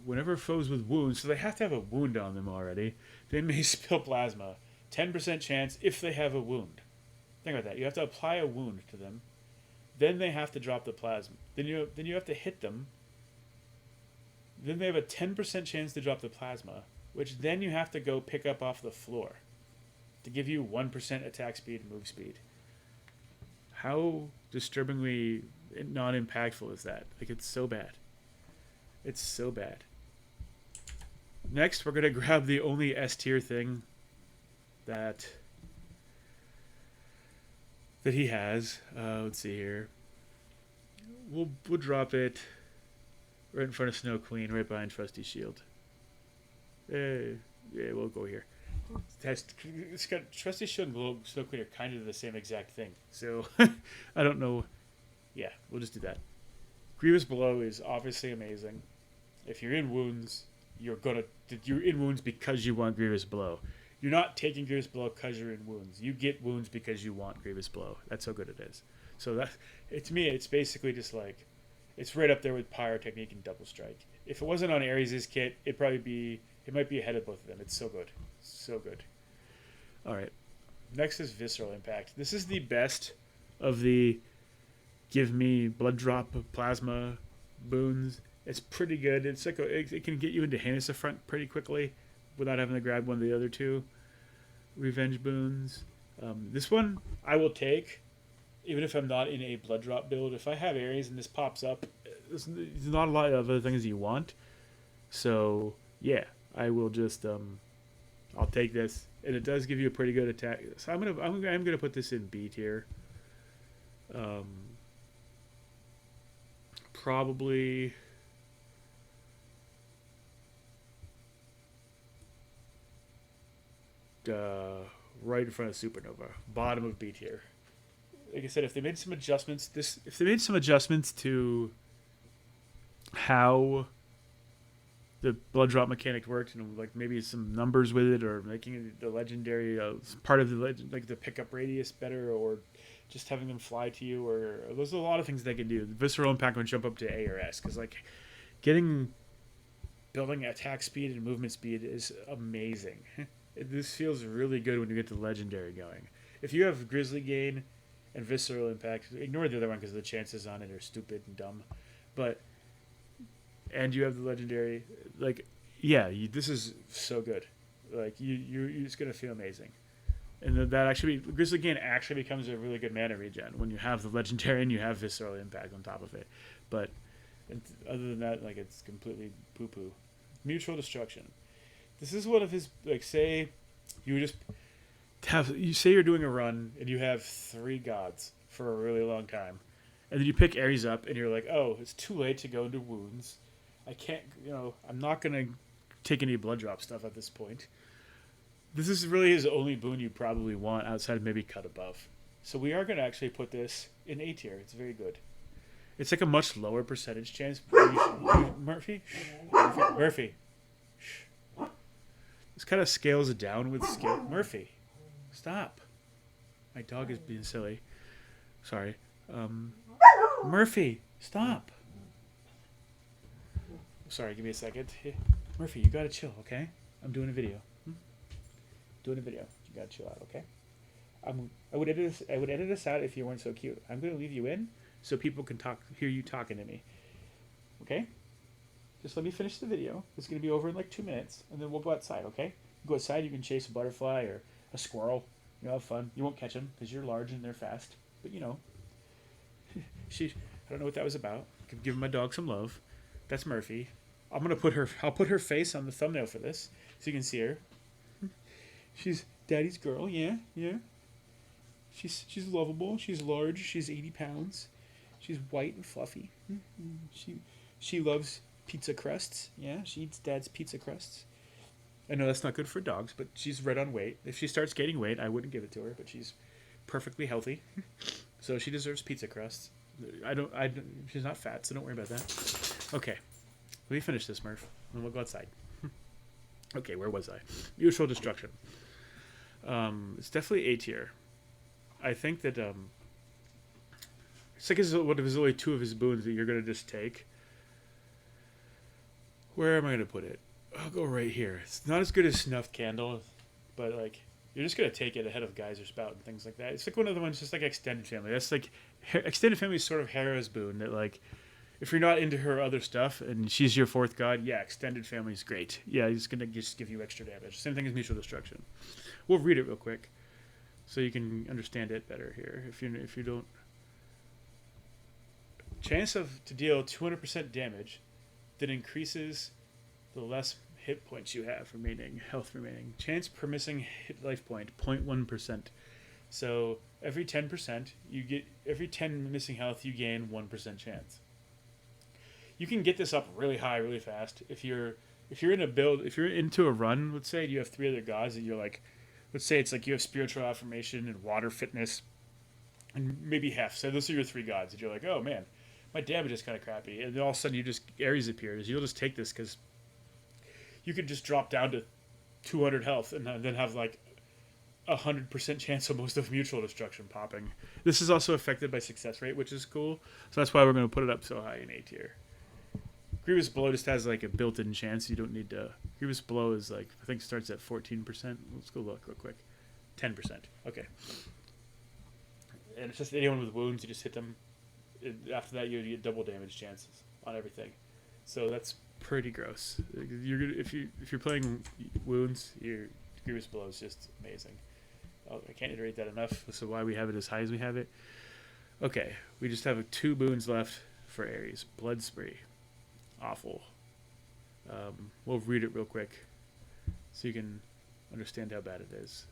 Whenever foes with wounds, so they have to have a wound on them already, they may spill plasma. 10% chance if they have a wound. Think about that. You have to apply a wound to them. Then they have to drop the plasma. Then you have to hit them. Then they have a 10% chance to drop the plasma, which then you have to go pick up off the floor to give you 1% attack speed and move speed. How disturbingly non-impactful is that? Like, it's so bad. It's so bad. Next, we're going to grab the only S tier thing that he has. Let's see here. We'll drop it right in front of Snow Queen, right behind Trusty Shield. Yeah, we'll go here. It's got Trusty Shield and Snow Queen are kind of the same exact thing. So I don't know. Yeah, we'll just do that. Grievous Blow is obviously amazing. If you're in wounds, you're in wounds because you want Grievous Blow. You're not taking Grievous Blow because you're in wounds. You get wounds because you want Grievous Blow. That's how good it is. So to me, it's basically just like, it's right up there with Pyro Technique and Double Strike. If it wasn't on Ares' kit, it might be ahead of both of them. It's so good. So good. All right. Next is Visceral Impact. This is the best of the give me blood drop plasma boons. It's pretty good. It's like it can get you into Heinous Affront pretty quickly without having to grab one of the other two revenge boons. This one I will take, even if I'm not in a blood drop build. If I have Ares and this pops up, there's not a lot of other things you want. So yeah, I will just I'll take this, and it does give you a pretty good attack. So I'm gonna put this in B tier. Probably. Right in front of Supernova, bottom of B tier. Like I said, if they made some adjustments, to how the blood drop mechanic worked, and like maybe some numbers with it, or making the legendary part of the legend, like the pickup radius better, or just having them fly to you, or there's a lot of things they can do. The visceral impact would jump up to A or S, because like building attack speed and movement speed is amazing. This feels really good when you get the legendary going. If you have Grizzly Gain and Visceral Impact, ignore the other one because the chances on it are stupid and dumb. And you have the legendary, like, yeah, this is so good. Like, you're just going to feel amazing. And that actually, Grizzly Gain actually becomes a really good mana regen when you have the legendary and you have Visceral Impact on top of it. But other than that, like, it's completely poo-poo. Mutual Destruction. This is one of his, like, say you're doing a run and you have 3 gods for a really long time, and then you pick Ares up and you're like, oh, it's too late to go into wounds. I can't, I'm not gonna take any blood drop stuff at this point. This is really his only boon you probably want outside of maybe Cut Above. So we are gonna actually put this in A tier. It's very good. It's like a much lower percentage chance. Murphy. This kind of scales it down with skill. Murphy, stop. My dog is being silly. Sorry. Murphy, stop. Sorry, give me a second. Murphy, you gotta chill, okay? I'm doing a video. Doing a video. You gotta chill out, okay? I would edit this out if you weren't so cute. I'm gonna leave you in so people can hear you talking to me. Okay? Just let me finish the video. It's going to be over in like 2 minutes, and then we'll go outside, okay? Go outside, you can chase a butterfly or a squirrel. Have fun. You won't catch them because you're large and they're fast. But, I don't know what that was about. I'm giving my dog some love. That's Murphy. I'll put her face on the thumbnail for this so you can see her. She's Daddy's girl, yeah. She's lovable. She's large. She's 80 pounds. She's white and fluffy. She loves pizza crusts. Yeah, she eats Dad's pizza crusts. I know that's not good for dogs, but she's right on weight. If she starts gaining weight, I wouldn't give it to her, but she's perfectly healthy. So she deserves pizza crusts. She's not fat, so don't worry about that. Okay. Let me finish this, Murph, and we'll go outside. Okay, where was I? Mutual Destruction. It's definitely A tier. I think that it's like one of his only 2 of his boons that you're going to just take. Where am I going to put it? I'll go right here. It's not as good as Snuffed Candle, but like you're just going to take it ahead of Geyser Spout and things like that. It's like one of the ones just like Extended Family. That's like Extended Family is sort of Hera's boon that like if you're not into her other stuff and she's your 4th god, yeah, Extended Family is great. Yeah, he's going to just give you extra damage. Same thing as Mutual Destruction. We'll read it real quick so you can understand it better here. If you don't, chance to deal 200% damage that increases the less hit points you have health remaining. Chance per missing hit life point 0.1%. So every 10% every 10 missing health you gain 1% chance. You can get this up really high really fast if you're into a run. Let's say you have 3 other gods that you're like, let's say it's like you have Spiritual Affirmation and Water Fitness and maybe Hef. So those are your 3 gods that you're like, oh man, my damage is kind of crappy, and then all of a sudden Ares appears. You'll just take this because you could just drop down to 200 health and then have like 100% chance of most of Mutual Destruction popping. This is also affected by success rate, which is cool. So that's why we're going to put it up so high in A tier. Grievous Blow just has like a built-in chance. You don't need to. Grievous Blow is like, I think starts at 14%. Let's go look real quick. 10%. Okay. And it's just anyone with wounds, you just hit them. after that, you get double damage chances on everything. So that's pretty gross. You're gonna, if you're playing wounds, your Grievous Blow is just amazing. Oh, I can't iterate that enough. So why we have it as high as we have it. Okay, we just have 2 boons left for Ares. Blood Spree. Awful. We'll read it real quick so you can understand how bad it is.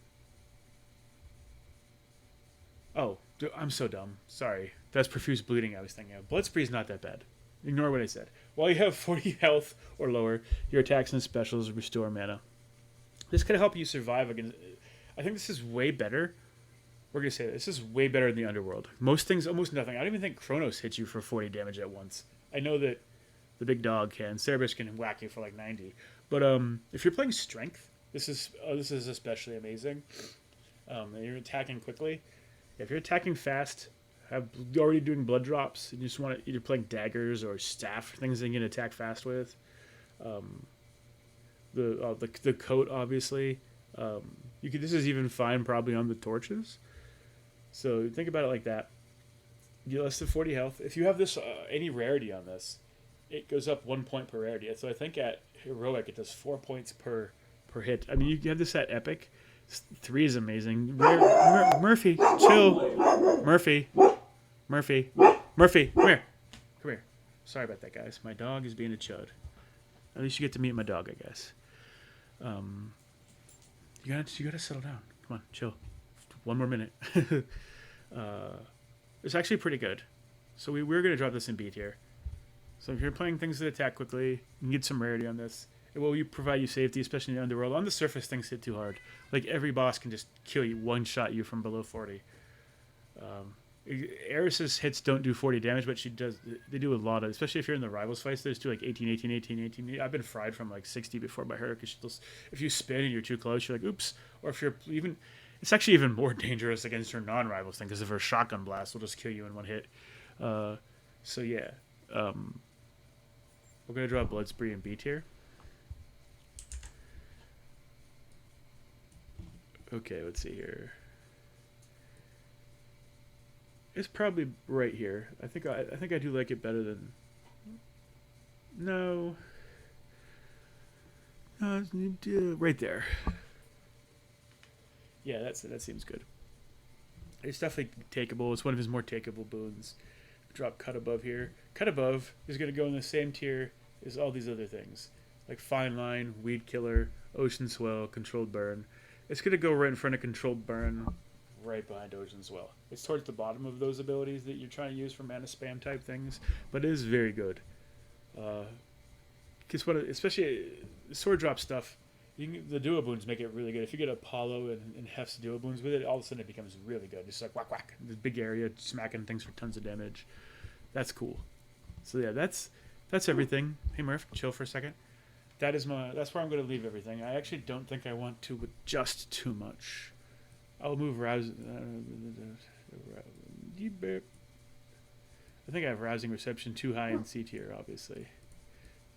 Oh, I'm so dumb. Sorry. That's Profuse Bleeding I was thinking of. Blood Spree is not that bad. Ignore what I said. While you have 40 health or lower, your attacks and specials restore mana. This could help you survive against... I think this is way better. We're going to say this is way better than the Underworld. Most things, almost nothing. I don't even think Chronos hits you for 40 damage at once. I know that the big dog can. Cerberus can whack you for like 90. But if you're playing Strength, this is especially amazing. And you're attacking quickly. If you're attacking fast, you're already doing blood drops, and you just want to either playing daggers or staff, things that you can attack fast with. The coat, obviously. This is even fine probably on the torches. So think about it like that. You get less than 40 health. If you have this any rarity on this, it goes up 1 point per rarity. So I think at Heroic it does 4 points per hit. I mean, you have this at Epic. 3 is amazing. Murphy, chill. Murphy, come here. Sorry about that, guys. My dog is being a chud. At least you get to meet my dog, I guess. You gotta settle down. Come on, chill. 1 more minute. It's actually pretty good. So we're gonna drop this in B tier. So if you're playing things that attack quickly, you can get some rarity on this. It will provide you safety, especially in the Underworld. On the surface, things hit too hard. Like, every boss can just kill you, one-shot you from below 40. Eris's hits don't do 40 damage, but they do a lot of, especially if you're in the rivals fights, they just do like 18, 18, 18, 18. I've been fried from like 60 before by her, because if you spin and you're too close, you're like, oops. Or if you're even, it's actually even more dangerous against her non-rivals thing, because if her shotgun blast will just kill you in one hit. So yeah. We're going to draw Blood Spree in B tier. Okay, let's see here. It's probably right here. I think I do like it better than... No. Right there. Yeah, that seems good. It's definitely takeable. It's one of his more takeable boons. Drop Cut Above here. Cut Above is going to go in the same tier as all these other things. Like Fine Line, Weed Killer, Ocean Swell, Controlled Burn. It's going to go right in front of Controlled Burn, right behind Ocean Swell. It's towards the bottom of those abilities that you're trying to use for mana spam type things, but it is very good. Because especially sword drop stuff, the duo boons make it really good. If you get Apollo and Hef's duo boons with it, all of a sudden it becomes really good. It's like whack whack, this big area, smacking things for tons of damage. That's cool. So yeah, that's everything. Hey Murph, chill for a second. That's where I'm going to leave everything. I actually don't think I want to adjust too much. I'll move rousing. I think I have rousing reception too high in C tier. Obviously,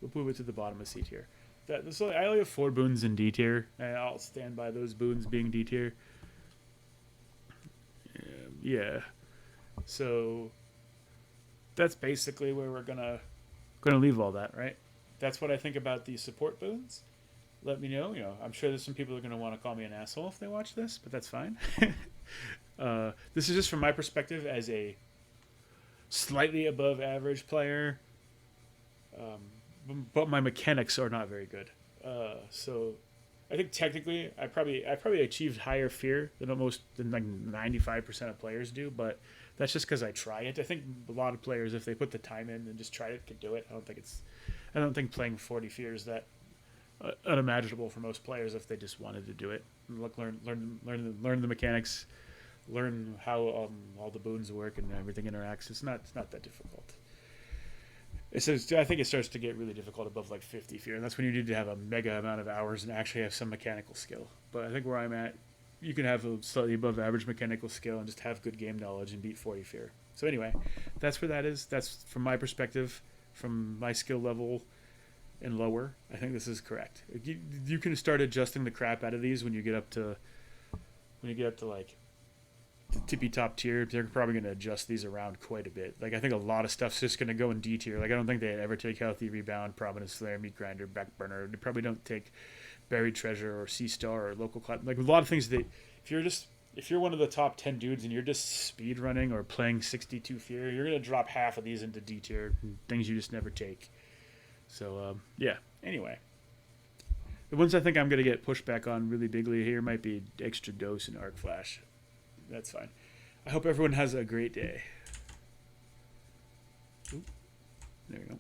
we'll move it to the bottom of C tier. I only have 4 boons in D tier, and I'll stand by those boons being D tier. Yeah. So that's basically where we're gonna leave all that, right? That's what I think about the support boons. Let me know. I'm sure there's some people who are going to want to call me an asshole if they watch this, but that's fine. This is just from my perspective as a slightly above average player, but my mechanics are not very good. So I think technically I probably achieved higher fear than like 95% of players do, but that's just because I try it. I think a lot of players, if they put the time in and just try it, could do it. I don't think playing 40 fear is that unimaginable for most players if they just wanted to do it. Learn the mechanics, learn how all the boons work and everything interacts. It's not that difficult. I think it starts to get really difficult above like 50 fear, and that's when you need to have a mega amount of hours and actually have some mechanical skill. But I think where I'm at, you can have a slightly above average mechanical skill and just have good game knowledge and beat 40 fear. So anyway, that's where that is. That's from my perspective, from my skill level and lower. I think this is correct. You can start adjusting the crap out of these when you get up to like to be top tier, they're probably going to adjust these around quite a bit. Like I think a lot of stuff's just going to go in D tier. Like I don't think they ever take healthy rebound, providence flare, meat grinder, back burner. They probably don't take buried treasure or sea star or local cloud. Like a lot of things that if you're one of the top 10 dudes and you're just speed running or playing 62 fear, you're going to drop half of these into D tier, things you just never take. So yeah. Anyway, the ones I think I'm going to get pushed back on really bigly here might be extra dose and arc flash. That's fine. I hope everyone has a great day. Ooh, there we go.